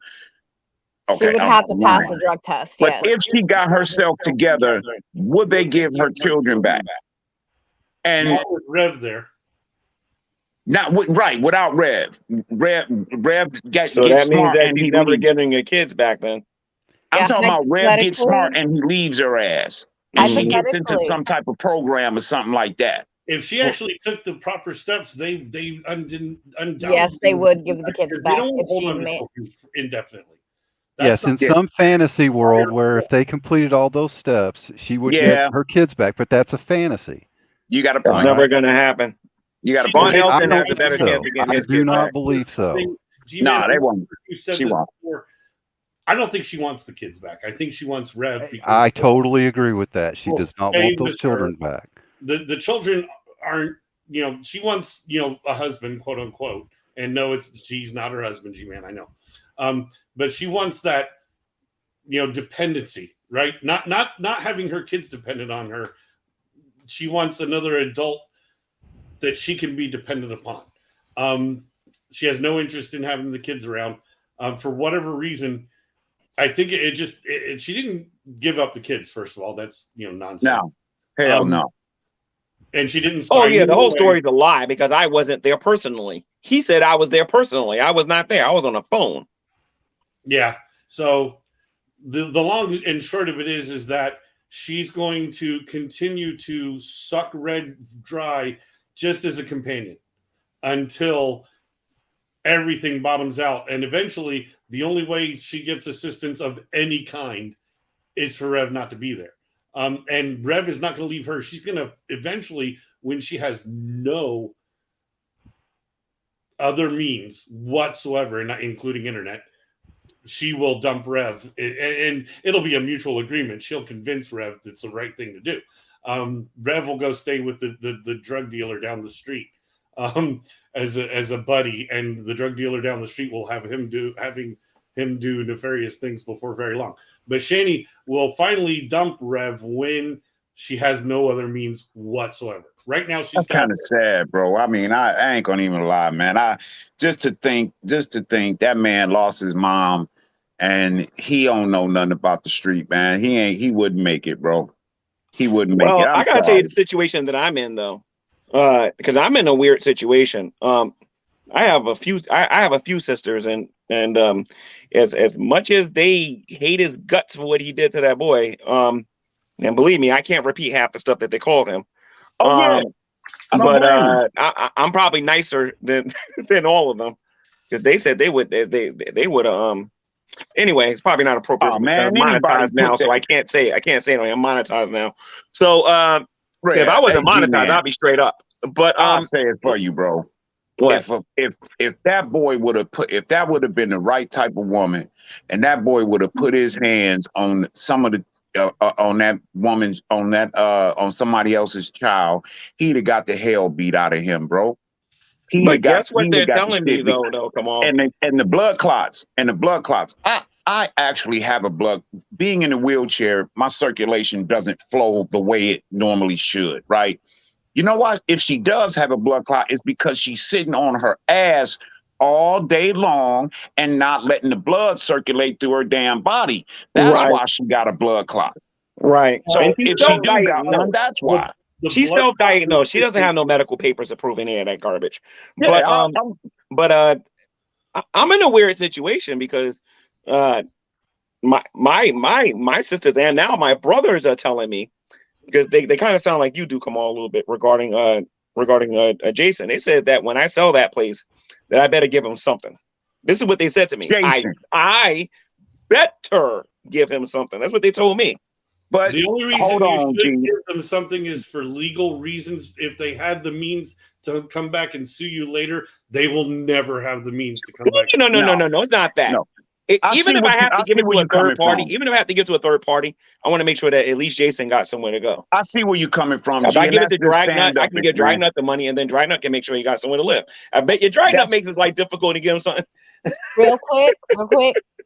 Okay, she would have to pass a drug test. But if she got herself together, would they give her children back? And not with Rev there. Without Rev. Rev gets so that smart, means that and he's never getting your kids back then. I'm talking about Rev gets smart and he leaves her ass. And she gets into some type of program or something like that. If she actually took the proper steps, they undoubtedly. Yes, they would give the kids They back don't if hold she on to made. children indefinitely. Yes, in some fantasy world where if they completed all those steps, she would get her kids back, but that's a fantasy. You got a That's point. never going to happen. You got a She- point. I Elton has don't a better think so. chance of getting I his do kids not back. believe so. No, they won't. You said She this won't. before. I don't think she wants the kids back. I think she wants Rev. Because I totally agree with that. She will does not stay want those with children her. back. The children aren't, she wants, a husband, quote unquote. And no, she's not her husband, G-Man, I know. But she wants that, dependency, right? Not having her kids dependent on her. She wants another adult that she can be dependent upon. She has no interest in having the kids around. For whatever reason, I think she didn't give up the kids, first of all. That's, nonsense. No. Hell no. And she didn't Oh, sign yeah, the whole away. story's a lie because I wasn't there personally. He said I was there personally. I was not there. I was on a phone. Yeah. So the long and short of it is that she's going to continue to suck Red dry just as a companion until everything bottoms out. And eventually, the only way she gets assistance of any kind is for Rev not to be there. And Rev is not going to leave her. She's going to eventually, when she has no other means whatsoever, not including internet, she will dump Rev, and it'll be a mutual agreement. She'll convince Rev that's the right thing to do. Rev will go stay with the drug dealer down the street as a buddy, and the drug dealer down the street will have him do nefarious things before very long. But Shanny will finally dump Rev when she has no other means whatsoever. Right now, she's kind of sad, bro. I mean, I ain't gonna even lie, man. Just to think that man lost his mom, and he don't know nothing about the street, man. He wouldn't make it, bro. He wouldn't make it. I gotta tell you the situation that I'm in though, because I'm in a weird situation. I have a few sisters, and as much as they hate his guts for what he did to that boy, and believe me, I can't repeat half the stuff that they called him. Yeah. But I'm probably nicer than all of them because they said they would. Anyway, it's probably not appropriate. Oh, man, monetized now, so I can't say it. I'm monetized now. So if I wasn't monetized, I'd be straight up. But I'll say it for you, bro. What? If that boy would have been the right type of woman, and that boy would have put his hands on some of the on that woman's on somebody else's child, he'd have got the hell beat out of him, bro. But guess what they're telling me though? Come on. And the blood clots. I actually have being in a wheelchair, my circulation doesn't flow the way it normally should, right? You know what? If she does have a blood clot, it's because she's sitting on her ass all day long and not letting the blood circulate through her damn body. That's why she got a blood clot. Right. So if she do got one, that's why. She's self-diagnosed. She doesn't have no medical papers to prove any of that garbage. Yeah, but I'm in a weird situation because my sisters and now my brothers are telling me, because they kind of sound like you do, Kamal, a little bit regarding Jason. They said that when I sell that place, that I better give him something. This is what they said to me. Jason. I better give him something. That's what they told me. But the only reason you should give them something is for legal reasons. If they had the means to come back and sue you later, they will never have the means to come back. No, it's not that. No. Even if I have to give it to a third party, I want to make sure that at least Jason got somewhere to go. I see where you're coming from. If I give it to Dragnet, I can get Dragnet the money, and then Dragnet can make sure he got somewhere to live. I bet you Dragnet makes his life difficult to give him something. Real quick.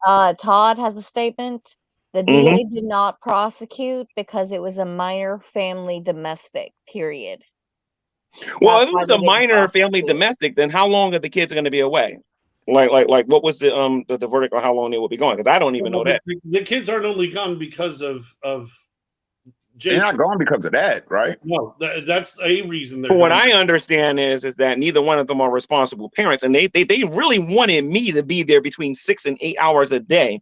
Todd has a statement. The DA did not prosecute because it was a minor family domestic, period. Well, if it was a minor family domestic, then how long are the kids going to be away? Like what was the verdict on how long they will be gone? Because I don't even know that. The kids aren't only gone because of Jason. They're not gone because of that, right? No, that's a reason. But what I understand is that neither one of them are responsible parents, and they really wanted me to be there between 6 and 8 hours a day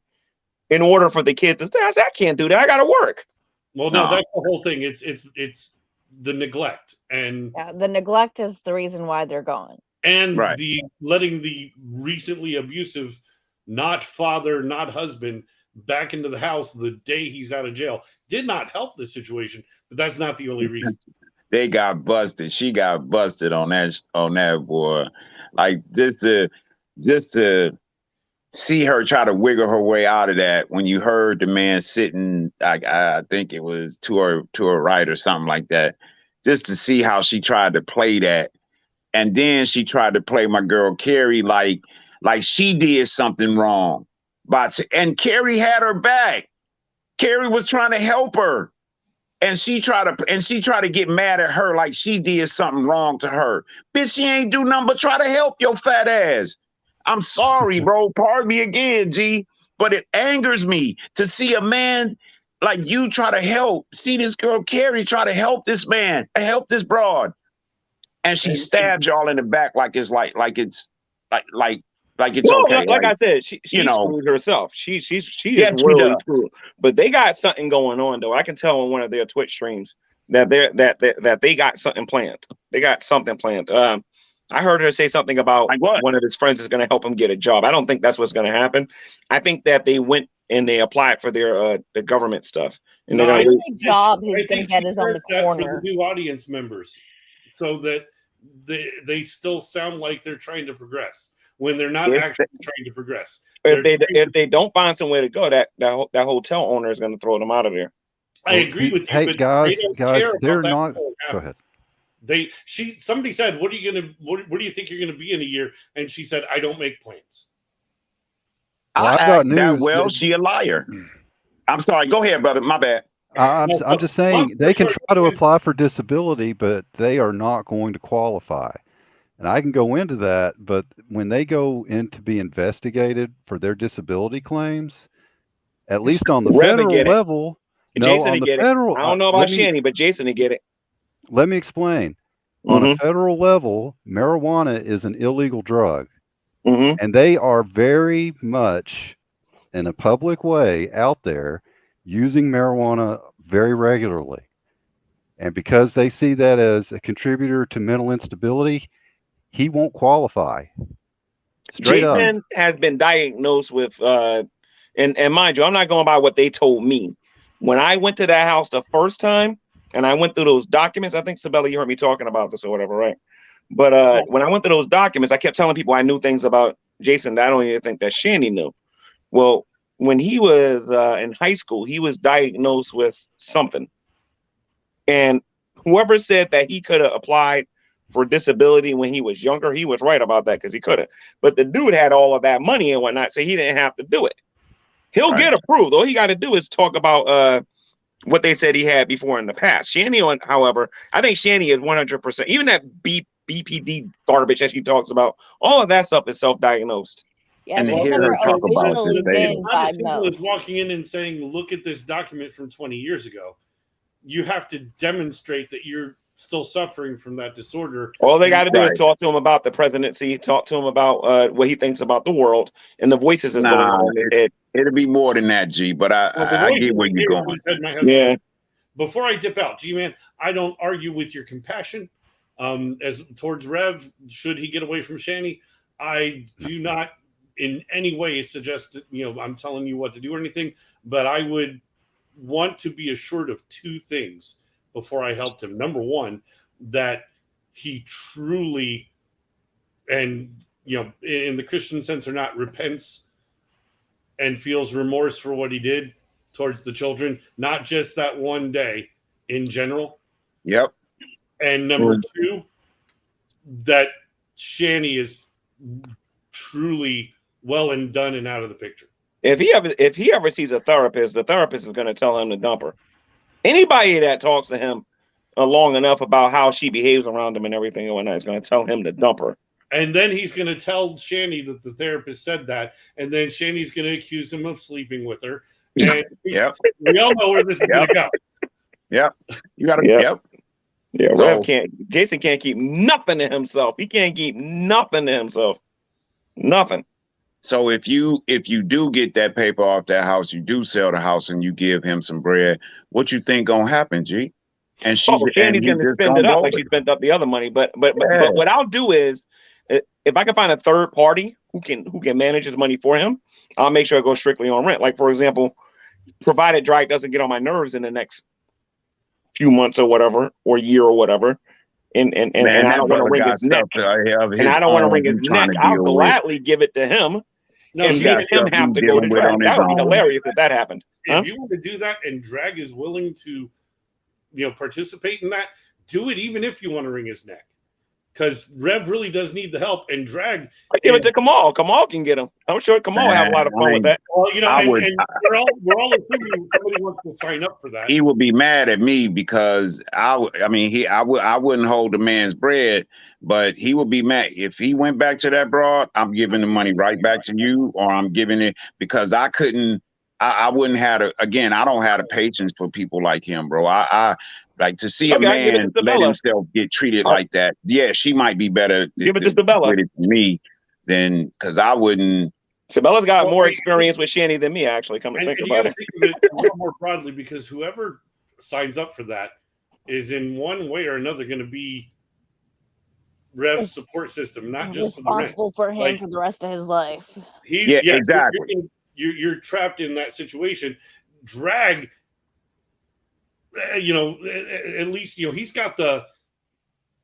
in order for the kids to say, I can't do that. I got to work. Well, no, that's the whole thing. It's the neglect, and the neglect is the reason why they're gone. And the letting the recently abusive, not father, not husband, back into the house the day he's out of jail did not help the situation, but that's not the only reason. They got busted. She got busted on that boy. Like just to see her try to wiggle her way out of that when you heard the man sitting, I think it was to her right or something like that, just to see how she tried to play that. And then she tried to play my girl Carrie like she did something wrong. And Carrie had her back. Carrie was trying to help her. And she tried to get mad at her like she did something wrong to her. Bitch, she ain't do nothing but try to help your fat ass. I'm sorry, bro. Pardon me again, G. But it angers me to see a man like you try to help. See this girl Carrie try to help this man, help this broad. And she stabs y'all in the back like it's okay. Like I said, she screwed herself. She is really screwed. But they got something going on though. I can tell on one of their Twitch streams that they got something planned. They got something planned. I heard her say something about one of his friends is going to help him get a job. I don't think that's what's going to happen. I think that they went and they applied for their the government stuff. And the only job he's going to get is on the corner. For the new audience members, so that they still sound like they're trying to progress when they're not actually trying to progress. If they don't find somewhere to go, that hotel owner is going to throw them out of there. I agree with you. Hey but guys, they're not. Go ahead. Somebody said, "What are you gonna? What do you think you're gonna be in a year?" And she said, "I don't make plans." Well, I've got news. She a liar. I'm sorry. Go ahead, brother. My bad. I'm just saying they can try to apply for disability, but they are not going to qualify. And I can go into that, but when they go in to be investigated for their disability claims, at least on the federal level, Jason on the federal, I don't know about Shanny, but Jason to get it. Let me explain. On a federal level, marijuana is an illegal drug. And they are very much in a public way out there using marijuana very regularly. And because they see that as a contributor to mental instability, he won't qualify. Jason has been diagnosed with, and mind you, I'm not going by what they told me. When I went to that house the first time, and I went through those documents, I think, Sabella, you heard me talking about this or whatever, right? But when I went through those documents, I kept telling people I knew things about Jason that I don't even think that Shanny knew. Well, when he was in high school, he was diagnosed with something. And whoever said that he could have applied for disability when he was younger, he was right about that because he could have. But the dude had all of that money and whatnot, so he didn't have to do it. He'll get approved. All he got to do is talk about what they said he had before in the past. Shanny, however, I think Shanny is 100%. Even that BPD garbage that she talks about, all of that stuff is self-diagnosed. Yes, and to hear her talk about this, it's not as simple as walking in and saying, "Look at this document from 20 years ago." You have to demonstrate that you're still suffering from that disorder. All they got to do is talk to him about the presidency, talk to him about what he thinks about the world, and the voices is going on in his head. It'll be more than that, G, but I get where you're going. Yeah. Before I dip out, G-Man, I don't argue with your compassion as towards Rev. Should he get away from Shanny? I do not in any way suggest, I'm telling you what to do or anything, but I would want to be assured of two things before I helped him. Number one, that he truly, and in the Christian sense or not, repents and feels remorse for what he did towards the children, not just that one day, in general. Yep. And number two, that Shanny is truly well and done and out of the picture. If he ever sees a therapist, the therapist is going to tell him to dump her. Anybody that talks to him long enough about how she behaves around him and everything and whatnot is going to tell him to dump her. And then he's going to tell Shanny that the therapist said that, and then Shanny's going to accuse him of sleeping with her. And we all know where this is going to go. Yep. You got to. Yep. Yeah. So, Jason can't keep nothing to himself. He can't keep nothing to himself. Nothing. So if you do get that paper off that house, you do sell the house and you give him some bread, what you think gonna happen, G? And Shanny's going to spend it up like she spent up the other money. But what I'll do is, if I can find a third party who can manage his money for him, I'll make sure it goes strictly on rent. Like, for example, provided Drake doesn't get on my nerves in the next few months or whatever, or year or whatever, and I don't want to wring his neck, and I don't want to wring his neck, I'll gladly give it to him. No, and make him have to go to Drag. That would be hilarious if that happened. If you want to do that and Drag is willing to, participate in that, do it even if you want to wring his neck. Because Rev really does need the help, and Drag. I give it to Kamal. Kamal can get him. I'm sure Kamal will have a lot of fun with that. Well, we're all assuming somebody wants to sign up for that. He would be mad at me because I wouldn't hold the man's bread, but he would be mad if he went back to that broad. I'm giving the money right back to you, or I'm giving it because I couldn't. I wouldn't have I don't have the patience for people like him, bro. I like to see a man let himself get treated like that. Yeah, she might be better. Give it to Sabella. Me than because I wouldn't. Sabella's got more experience with Shanny than me, actually. Come to think about it. Think of it a little more broadly, because whoever signs up for that is in one way or another going to be Rev's support system, not just responsible for him for the rest of his life. Exactly. You're trapped in that situation. Drag, at least he's got the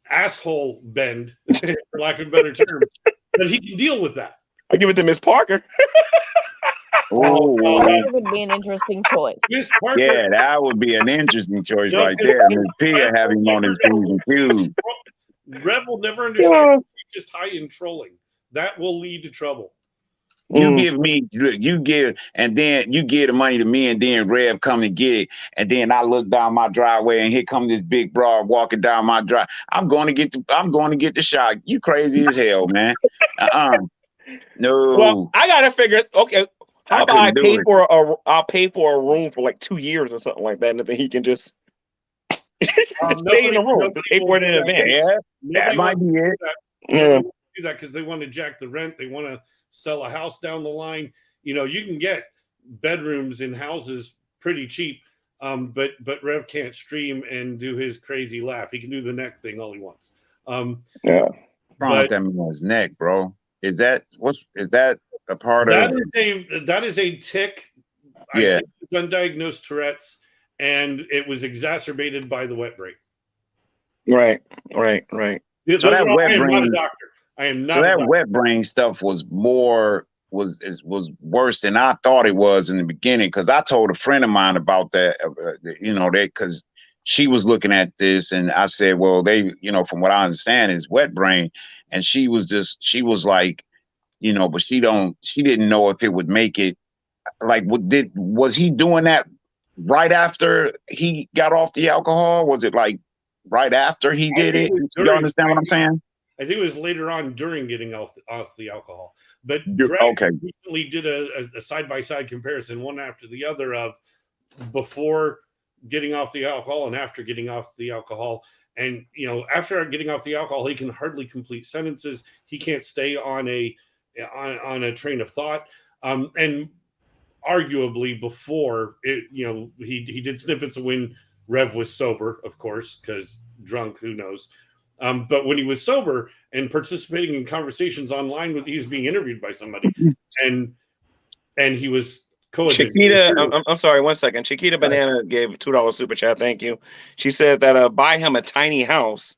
asshole bend, for lack of a better term, but he can deal with that. I give it to Miss Parker. That would be an interesting choice. Miss Parker, yeah, that would be an interesting choice right there. Miss Pia having him on his P's. Rev will never understand. He's just high in trolling. That will lead to trouble. And then you give the money to me, and then Rev come and get it, and then I look down my driveway, and here come this big broad walking down my drive. I'm going to get the shot. You crazy as hell, man. No. Well, I gotta figure. Okay, how about I'll pay for a room for like 2 years or something like that, and then he can just stay in the room. Pay for it in advance. Yeah, that might be it. Yeah. Do that because they want to jack the rent. They want to sell a house down the line. You can get bedrooms in houses pretty cheap. But Rev can't stream and do his crazy laugh. He can do the neck thing all he wants. Yeah. But that his neck, bro. Is that a part of that is a tick? Yeah. I think it's undiagnosed Tourette's, and it was exacerbated by the wet brain. Right. So that wet brain. I'm not a doctor. I am not. So that wet brain stuff was worse than I thought it was in the beginning, because I told a friend of mine about that, because she was looking at this, and I said, well, they, from what I understand is wet brain, and she was like, but she didn't know if it would make it. Like, was he doing that right after he got off the alcohol? Was it like right after he did it? You understand what I'm saying? I think it was later on during getting off the alcohol. But okay, recently did a side-by-side comparison, one after the other, of before getting off the alcohol and after getting off the alcohol. And, after getting off the alcohol, he can hardly complete sentences. He can't stay on a train of thought. And arguably before it, he did snippets of when Rev was sober, of course, because drunk, who knows. But when he was sober and participating in conversations online, he was being interviewed by somebody, and he was Chiquita. I'm sorry, 1 second. Chiquita Banana gave $2 super chat. Thank you. She said that buy him a tiny house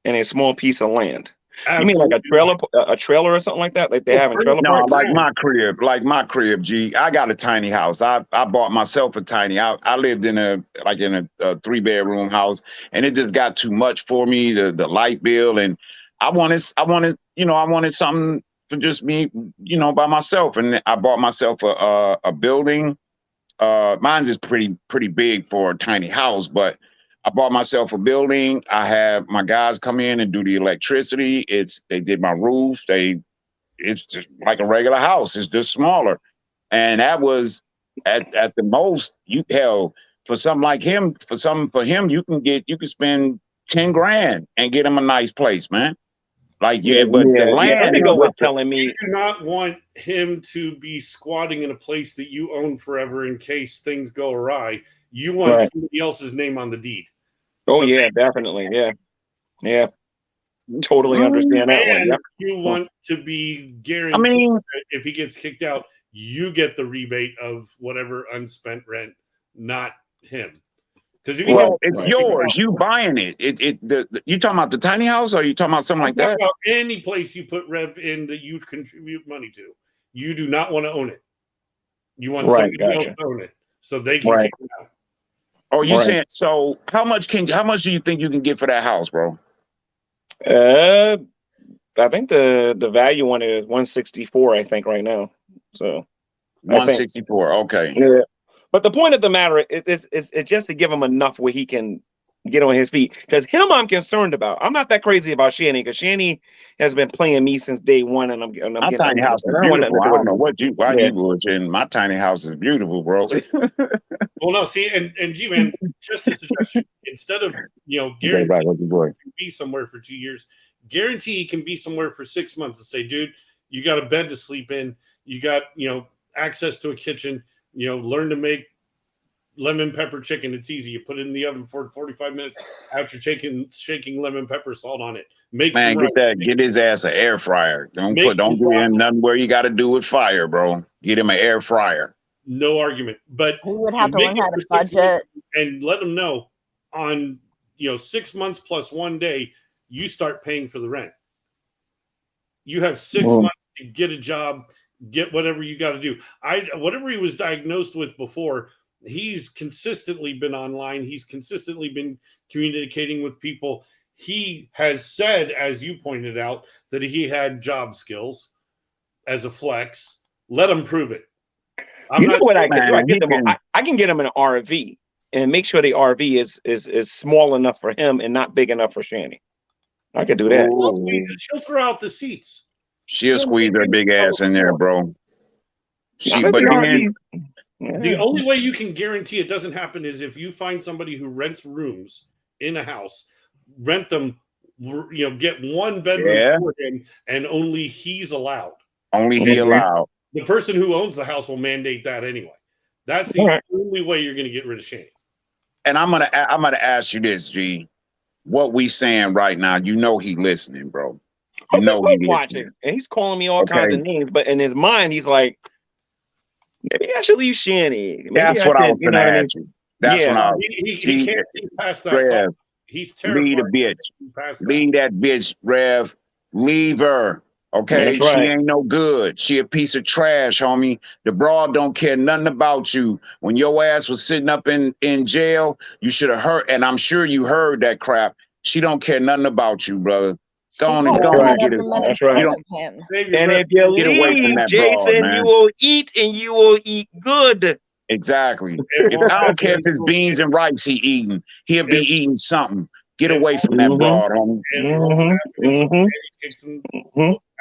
and a small piece of land. Absolutely. You mean like a trailer or something like that? Like they have in trailer parks? No, like my crib, G. I got a tiny house. I bought myself a tiny. I lived in a 3-bedroom house, and it just got too much for me. The light bill, and I wanted something for just me, by myself. And I bought myself a building. Mine's is pretty big for a tiny house, but I bought myself a building. I have my guys come in and do the electricity. They did my roof. It's just like a regular house. It's just smaller. And that was at the most, for something like him, for him, you can spend 10 grand and get him a nice place, man. The land was telling me, you do not want him to be squatting in a place that you own forever in case things go awry. You want somebody else's name on the deed. Oh yeah, definitely. Yeah. Totally understand that one. Yep. You want to be guaranteed. I mean, that if he gets kicked out, you get the rebate of whatever unspent rent, not him. Because if it's yours. You buying it. You talking about the tiny house, or are you talking about something like that? About any place you put Rev in that you contribute money to, you do not want to own it. You want somebody else to own it so they can kick it out. Oh, you saying so? How much do you think you can get for that house, bro? I think the value one is 164. I think right now. So 164. Okay. Yeah. But the point of the matter is just to give him enough where he can get on his feet. Because him, I'm concerned about. I'm not that crazy about Shanny, because Shanny has been playing me since day one, and I'm my getting tiny house is beautiful. I don't know why you bullshitting. My tiny house is beautiful, bro. Well, no, see, and G-Man, just a suggestion. Instead of, guarantee be somewhere for 2 years, guarantee he can be somewhere for 6 months and say, dude, you got a bed to sleep in. You got, access to a kitchen. Learn to make lemon pepper chicken. It's easy. You put it in the oven for 45 minutes after shaking lemon pepper salt on it. Get his ass an air fryer. Don't do in nothing where you got to do with fire, bro. Get him an air fryer. No argument, but he would have to learn how to budget and let him know on 6 months plus 1 day you start paying for the rent. You have 6 months to get a job, get whatever you got to do. Whatever he was diagnosed with before, he's consistently been online. He's consistently been communicating with people. He has said, as you pointed out, that he had job skills as a flex. Let him prove it. I can do? I can get him an RV and make sure the RV is small enough for him and not big enough for Shanny. I could do that. She'll throw out the seats. She'll squeeze her big ass in there, bro. The only way you can guarantee it doesn't happen is if you find somebody who rents rooms in a house, rent them, get one bedroom for him, and only he's allowed. Only he allowed. The person who owns the house will mandate that anyway. That's the only way you're going to get rid of Shanny. And I'm gonna ask you this, G. What we saying right now? He listening, bro. He's watching, and he's calling me all kinds of names. But in his mind, he's like, maybe I should leave Shanny. That's what I was going to ask you. That's what I was. He can't see past that. Rev, he's terrified. Leave the bitch. Leave that bitch, Rev. Leave her. Okay, right. She ain't no good. She a piece of trash, homie. The broad don't care nothing about you. When your ass was sitting up in jail, you should have heard, and I'm sure you heard that crap. She don't care nothing about you, brother. Go on and get it. That's right. And if you leave, Jason, you will eat, and you will eat good. Exactly. I don't care if it's beans and rice he eating. He'll be eating something. Get away from that broad, homie.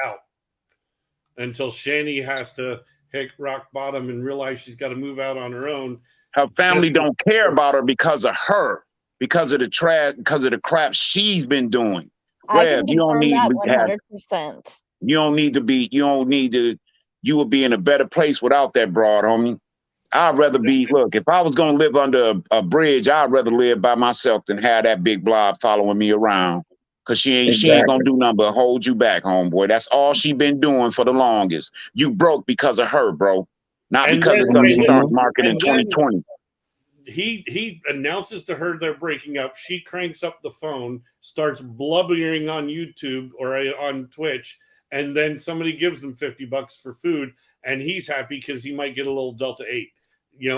Out until Shanny has to hit rock bottom and realize she's got to move out on her own. Her family don't care about her because of her, because of the trash, because of the crap she's been doing. Rev, you don't need to have. 100%. You don't need to be. You don't need to. You would be in a better place without that broad, homie. I'd rather be. Look, if I was gonna live under a bridge, I'd rather live by myself than have that big blob following me around. Cause she ain't gonna do nothing but hold you back, homeboy. That's all she been doing for the longest. You broke because of her, bro. Not because it's on the stock market in 2020. He announces to her they're breaking up. She cranks up the phone, starts blubbering on YouTube or on Twitch, and then somebody gives them $50 for food, and he's happy because he might get a little Delta 8,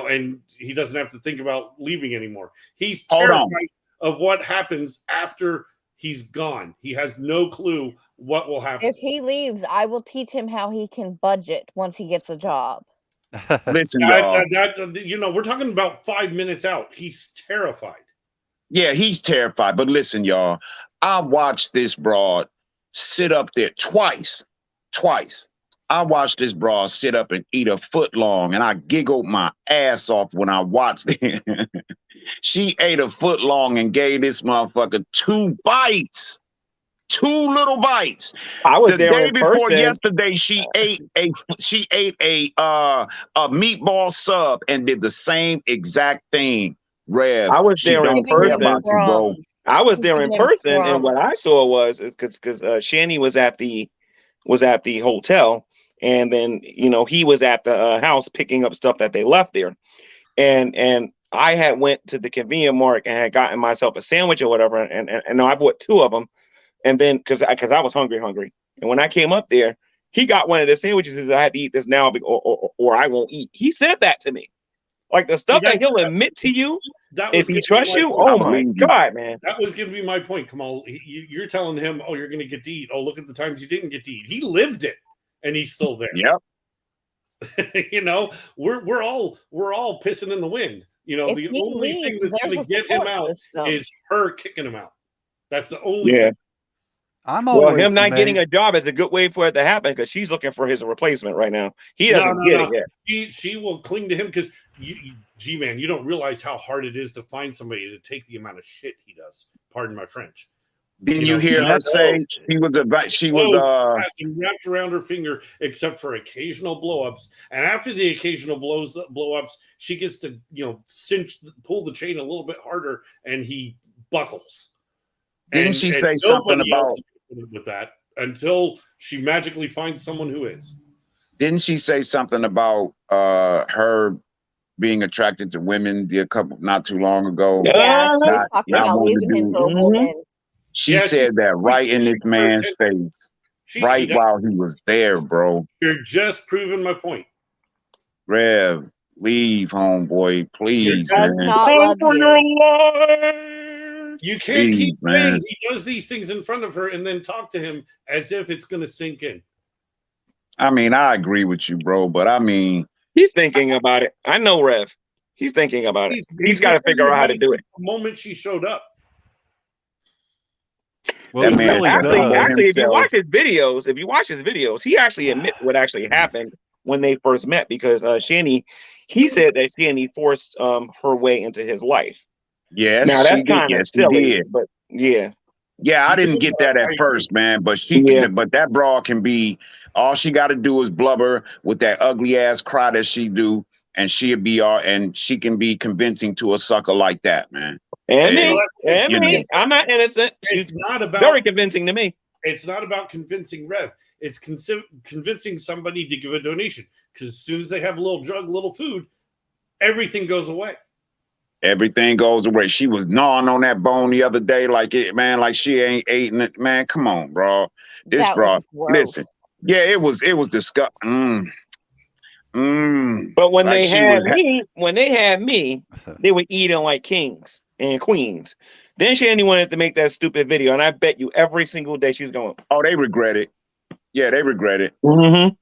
and he doesn't have to think about leaving anymore. He's terrified of what happens after he's gone. He has no clue what will happen. If he leaves, I will teach him how he can budget once he gets a job. Listen, y'all. We're talking about 5 minutes out. He's terrified. Yeah, he's terrified. But listen, y'all. I watched this broad sit up there twice. I watched this broad sit up and eat a foot long, and I giggled my ass off when I watched it. She ate a foot long and gave this motherfucker 2 bites. 2 little bites. I was the there day in before person. yesterday. She ate a meatball sub and did the same exact thing. Rev, I was she there in don't care Giving him about person. you, bro. crumbs. I was He's there in giving him person, and what I crumbs. saw was because Shanny was at the hotel, and then he was at the house picking up stuff that they left there, and I had went to the convenience mart and had gotten myself a sandwich or whatever, and I bought two of them, and then because I was hungry, and when I came up there, he got one of the sandwiches and said, I had to eat this now or I won't eat. He said that to me. Like the stuff that he'll admit to you if he trusts you. Oh my God, man. That was going to be my point, Kamal. You're telling him, oh, you're going to get to eat. Oh, look at the times you didn't get to eat. He lived it, and he's still there. Yep. We're all pissing in the wind. If The he only thing leaves, that's going to get him out is her kicking him out. That's the only thing. I'm always him not getting a amazed. job is a good way for it to happen because she's looking for his replacement right now. He doesn't get it yet. She will cling to him because G-Man, you don't realize how hard it is to find somebody to take the amount of shit he does. Pardon my French. Didn't you hear her say she was wrapped around her finger, except for occasional blow-ups. And after the occasional blow-ups, she gets to pull the chain a little bit harder, and he buckles. Didn't she say something about with that until she magically finds someone who is? Didn't she say something about her being attracted to women not too long ago? Yeah, she was talking about leaving him for a woman. She said that right in this man's face, while he was there, bro. You're just proving my point. Rev, leave, homeboy, please, He does not love you. You can't keep saying he does these things in front of her and then talk to him as if it's going to sink in. I mean, I agree with you, bro, but I mean, he's thinking about it. I know Rev. He's thinking about it. He's got to figure out how to do it. The moment she showed up. Well, that man actually, if you watch his videos, he actually admits what actually happened when they first met because Shanny, he said that Shanny forced her way into his life. Yes, now that's kind of yes, silly, he did. but yeah, I didn't get that at first, man. But but that broad can be all she got to do is blubber with that ugly ass cry that she do, and she'll be and she can be convincing to a sucker like that, man. And me, I'm not innocent. She's not about very convincing to me. It's not about convincing Rev. It's convincing somebody to give a donation because as soon as they have a little drug, a little food, everything goes away. Everything goes away. She was gnawing on that bone the other day, like she ain't eating it. Man, come on, bro. This bro, listen. Yeah, it was disgusting. But when they had me, they were eating like kings and queens. Then Shanny wanted to make that stupid video, and I bet you every single day she's going, oh, they regret it. Yeah, they regret it. Mm-hmm.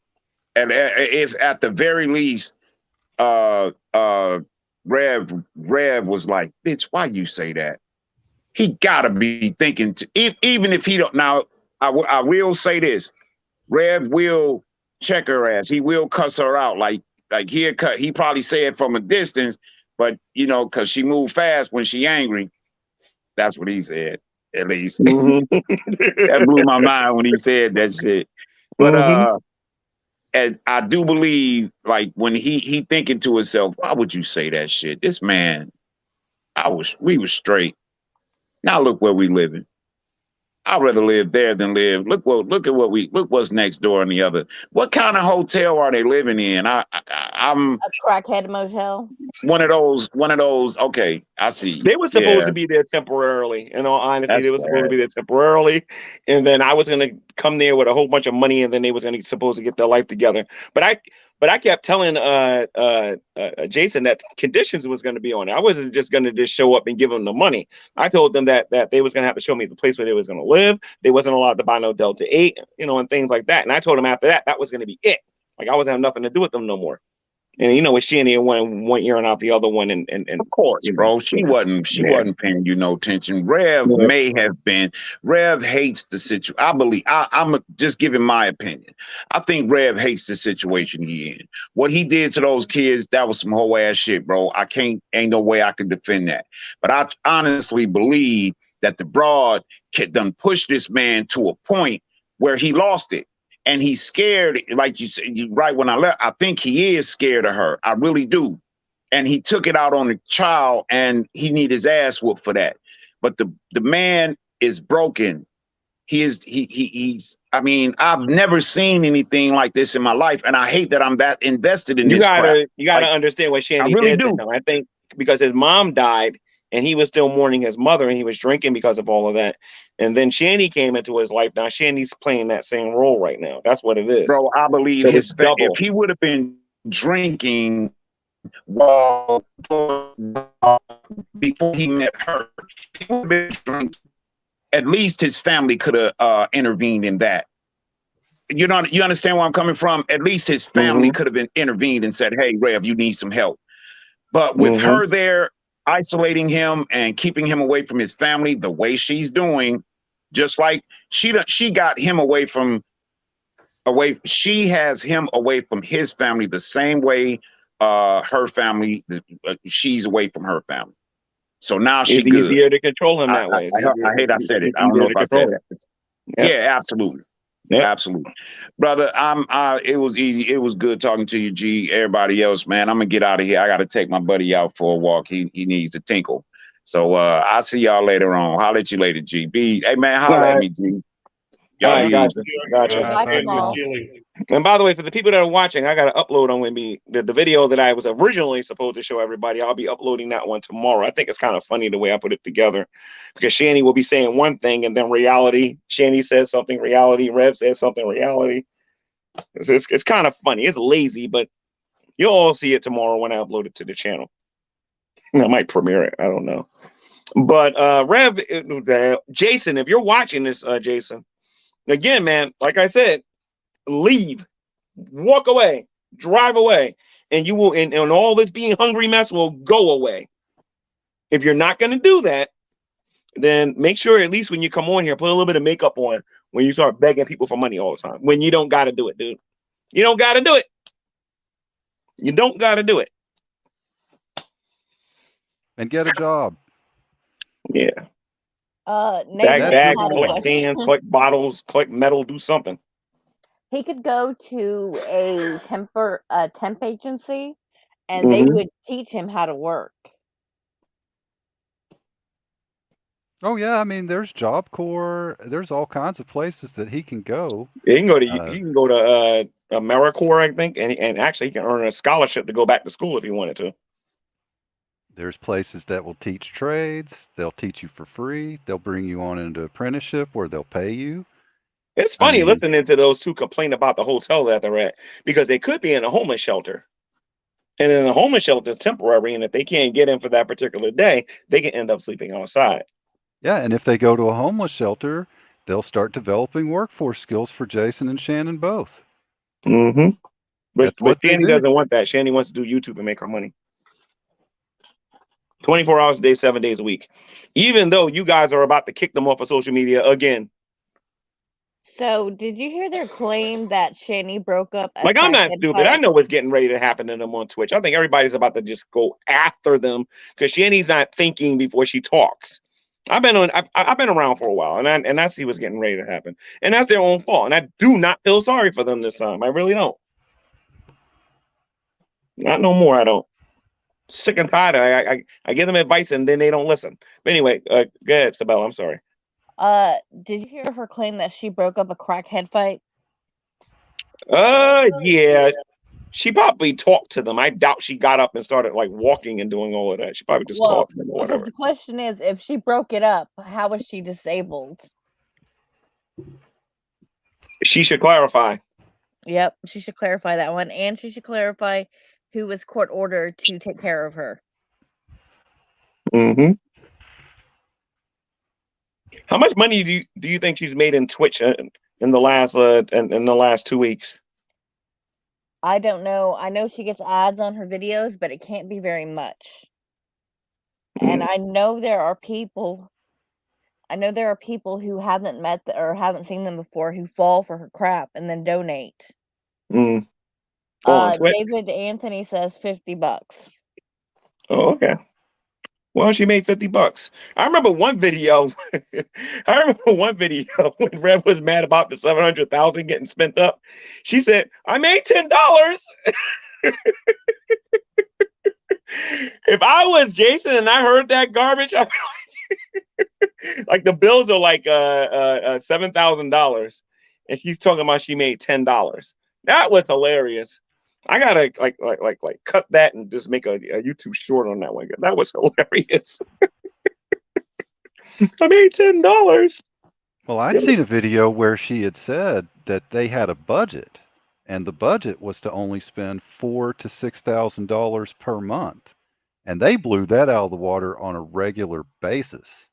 And if at the very least, Rev was like, bitch, why you say that? He gotta be thinking even if he don't. Now, I will say this: Rev will check her ass. He will cuss her out. Like he probably say it from a distance, but because she moved fast when she angry. That's what he said. At least that blew my mind when he said that shit. But and I do believe, like, when he thinking to himself, why would you say that shit? This man, we was straight. Now look where we living. I'd rather live there than live. Look what's next door on the other. What kind of hotel are they living in? I'm a crackhead motel. One of those. Okay, I see. They were supposed to be there temporarily. In all honesty, they were supposed to be there temporarily, and then I was going to come there with a whole bunch of money, and then they was going to supposed to get their life together. But I kept telling Jason that conditions was going to be on it. I wasn't just going to just show up and give them the money. I told them that they was going to have to show me the place where they was going to live. They wasn't allowed to buy no Delta 8, and things like that. And I told them after that was going to be it. Like I wasn't have nothing to do with them no more. And with Shanny one ear and out the other one, and of course, bro, she wasn't paying you no attention. Rev may have been. Rev hates the situation. I believe. I'm just giving my opinion. I think Rev hates the situation he in. What he did to those kids, that was some whole ass shit, bro. Ain't no way I can defend that. But I honestly believe that the broad done pushed this man to a point where he lost it. And he's scared, like you said, right when I left, I think he is scared of her. I really do. and he took it out on the child, and he need his ass whooped for that. But the man is broken. He's I mean, I've never seen anything like this in my life, and I hate that I'm that invested in this crap. You gotta understand what Shanny really did to him. I think because his mom died and he was still mourning his mother, and he was drinking because of all of that. And then Shanny came into his life. Now Shanny's playing that same role right now. That's what it is. Bro, I believe So if he would have been drinking while before he met her, he would have been drinking. At least his family could have intervened in that. You understand where I'm coming from? At least his family could have been intervened and said, "Hey, Rev, you need some help." But with her there, isolating him and keeping him away from his family, the way she's doing, just like she got him she has him away from his family the same way her family, she's away from her family. So now she's good. It's easier to control him that way. I hate I said it. I don't know if I said it. Yeah, absolutely. Yep. Absolutely. Brother, it was easy. It was good talking to you, G. Everybody else, man, I'm gonna get out of here. I gotta take my buddy out for a walk. He needs to tinkle. So I'll see y'all later on. Holler at you later, G. B. Hey man, holler at me, G. Y'all gotcha. And by the way, for the people that are watching, I got to upload on the video that I was originally supposed to show everybody. I'll be uploading that one tomorrow. I think it's kind of funny the way I put it together, because Shanny will be saying one thing and then reality. Shanny says something, reality. Rev says something, reality. It's kind of funny. It's lazy, but you'll all see it tomorrow when I upload it to the channel. I might premiere it. I don't know. But Rev, Jason, if you're watching this, Jason, again, man, like I said, leave, walk away, drive away, and you will, and all this being hungry mess will go away. If you're not going to do that, then make sure at least when you come on here, put a little bit of makeup on when you start begging people for money all the time. When you don't got to do it, dude. You don't got to do it. You don't got to do it. And get a job. Yeah. Bags, collect cans, collect bottles, collect metal, do something. He could go to a temp agency, and they would teach him how to work. Oh yeah, I mean, there's Job Corps. There's all kinds of places that he can go. Yeah, he can go to AmeriCorps, I think, and actually he can earn a scholarship to go back to school if he wanted to. There's places that will teach trades. They'll teach you for free. They'll bring you on into apprenticeship where they'll pay you. It's funny listening to those two complain about the hotel that they're at, because they could be in a homeless shelter. And then the homeless shelter is temporary, and if they can't get in for that particular day, they can end up sleeping outside. Yeah, and if they go to a homeless shelter, they'll start developing workforce skills for Jason and Shannon both. But Shanny doesn't want that. Shanny wants to do YouTube and make her money. 24 hours a day, 7 days a week. Even though you guys are about to kick them off of social media again. So, did you hear their claim that Shanny broke up? Like, I'm not stupid. I know what's getting ready to happen to them on Twitch. I think everybody's about to just go after them because Shanny's not thinking before she talks. I've been around for a while, and I see what's getting ready to happen, and that's their own fault. And I do not feel sorry for them this time. I really don't. Not no more. I don't. Sick and tired. I give them advice and then they don't listen. But anyway, go ahead, Sabella. I'm sorry. Did you hear her claim that she broke up a crackhead fight? Yeah. She probably talked to them. I doubt she got up and started like walking and doing all of that. She probably just talked to them or whatever. The question is, if she broke it up, how was she disabled? She should clarify. Yep, she should clarify that one, and she should clarify who was court ordered to take care of her. How much money do you think she's made in Twitch in the last 2 weeks? I don't know. I know she gets ads on her videos, but it can't be very much. And I know there are people who haven't met or haven't seen them before who fall for her crap and then donate. David Anthony says $50. Oh, okay. Well, she made $50. I remember one video. When Rev was mad about the 700,000 getting spent up. She said, "I made $10." If I was Jason and I heard that garbage, I'd be like the bills are like $7,000, and she's talking about she made $10. That was hilarious. I gotta like cut that and just make a YouTube short on that one. That was hilarious. I made $10. Well, I'd seen a video where she had said that they had a budget, and the budget was to only spend $4,000 to $6,000 per month, and they blew that out of the water on a regular basis.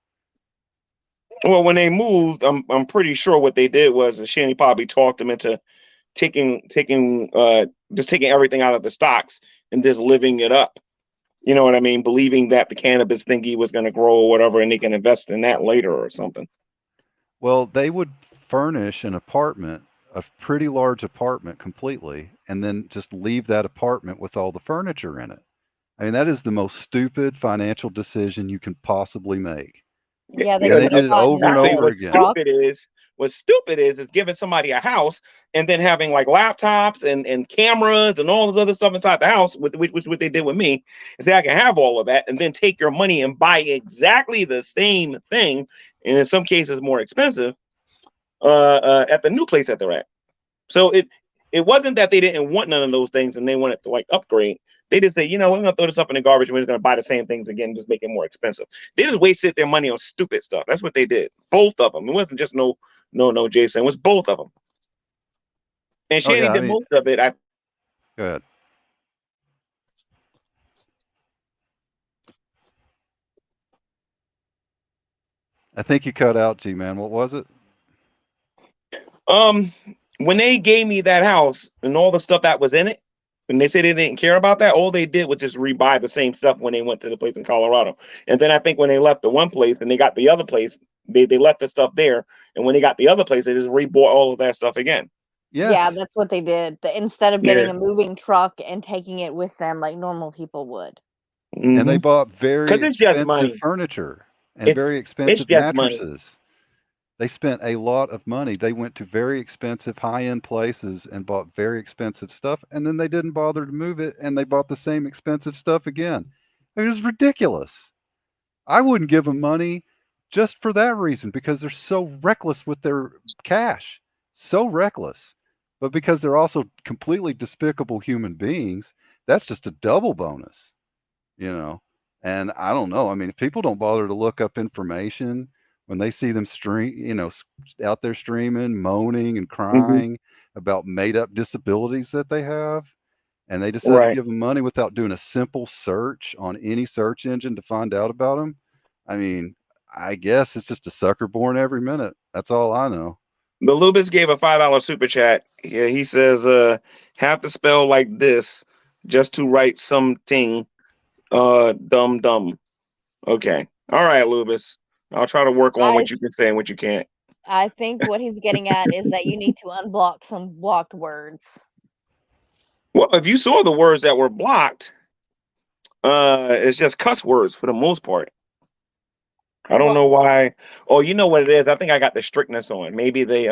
Well, when they moved, I'm pretty sure what they did was Shanny probably talked them into taking everything out of the stocks and just living it up. You know what I mean? Believing that the cannabis thingy was going to grow or whatever, and they can invest in that later or something. Well, they would furnish an apartment, a pretty large apartment completely, and then just leave that apartment with all the furniture in it. I mean, that is the most stupid financial decision you can possibly make. Yeah, they did it over and over again. What's stupid is giving somebody a house and then having like laptops and cameras and all this other stuff inside the house, which what they did with me, is that I can have all of that and then take your money and buy exactly the same thing, and in some cases more expensive, at the new place that they're at. So it wasn't that they didn't want none of those things and they wanted to like upgrade. They just say, you know, we're gonna throw this up in the garbage. We're just gonna buy the same things again, just make it more expensive. They just wasted their money on stupid stuff. That's what they did. Both of them. It wasn't just no Jason. It was both of them. And Shanny did most of it. Go ahead. I think you cut out, G-Man. What was it? When they gave me that house and all the stuff that was in it, and they said they didn't care about that, all they did was just rebuy the same stuff when they went to the place in Colorado. And then I think when they left the one place and they got the other place, they left the stuff there. And when they got the other place, they just rebought all of that stuff again. Yes. Yeah, that's what they did. Instead of getting a moving truck and taking it with them like normal people would. Mm-hmm. And they bought very expensive furniture and very expensive mattresses. Money. They spent a lot of money. They went to very expensive high-end places and bought very expensive stuff, and then they didn't bother to move it, and they bought the same expensive stuff again. It was ridiculous. I wouldn't give them money just for that reason, because they're so reckless with their cash. So reckless. But because they're also completely despicable human beings, that's just a double bonus, you know? And I don't know. I mean, if people don't bother to look up information when they see them out there streaming, moaning and crying about made up disabilities that they have, and they decide to give them money without doing a simple search on any search engine to find out about them. I mean, I guess it's just a sucker born every minute. That's all I know. The Lubis gave a $5 super chat. Yeah, he says, have to spell like this just to write something dumb. Okay. All right, Lubis. I'll try to work on what you can say and what you can't. I think what he's getting at is that you need to unblock some blocked words. Well, if you saw the words that were blocked, it's just cuss words for the most part. I don't know why. Oh, you know what it is? I think I got the strictness on. Maybe they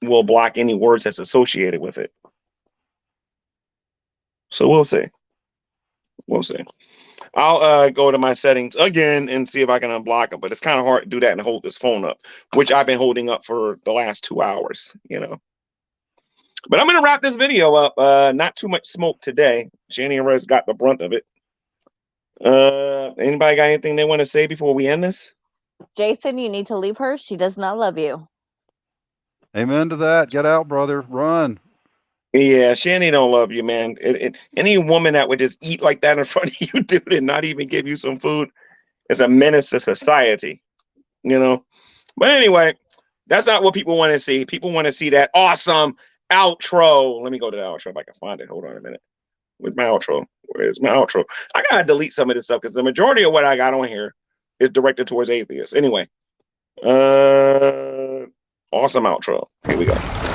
will block any words that's associated with it. So we'll see. We'll see. I'll go to my settings again and see if I can unblock them, but it's kind of hard to do that and hold this phone up, which I've been holding up for the last 2 hours, you know. But I'm going to wrap this video up. Not too much smoke today. Shanny and Rev's got the brunt of it. Anybody got anything they want to say before we end this? Jason, you need to leave her. She does not love you. Amen to that. Get out, brother. Run. Yeah, Shanny don't love you, man. Any woman that would just eat like that in front of you, dude, and not even give you some food is a menace to society, you know? But anyway, that's not what people want to see. People want to see that awesome outro. Let me go to the outro if I can find it. Hold on a minute. Where's my outro? Where's my outro? I got to delete some of this stuff because the majority of what I got on here is directed towards atheists. Anyway, awesome outro. Here we go.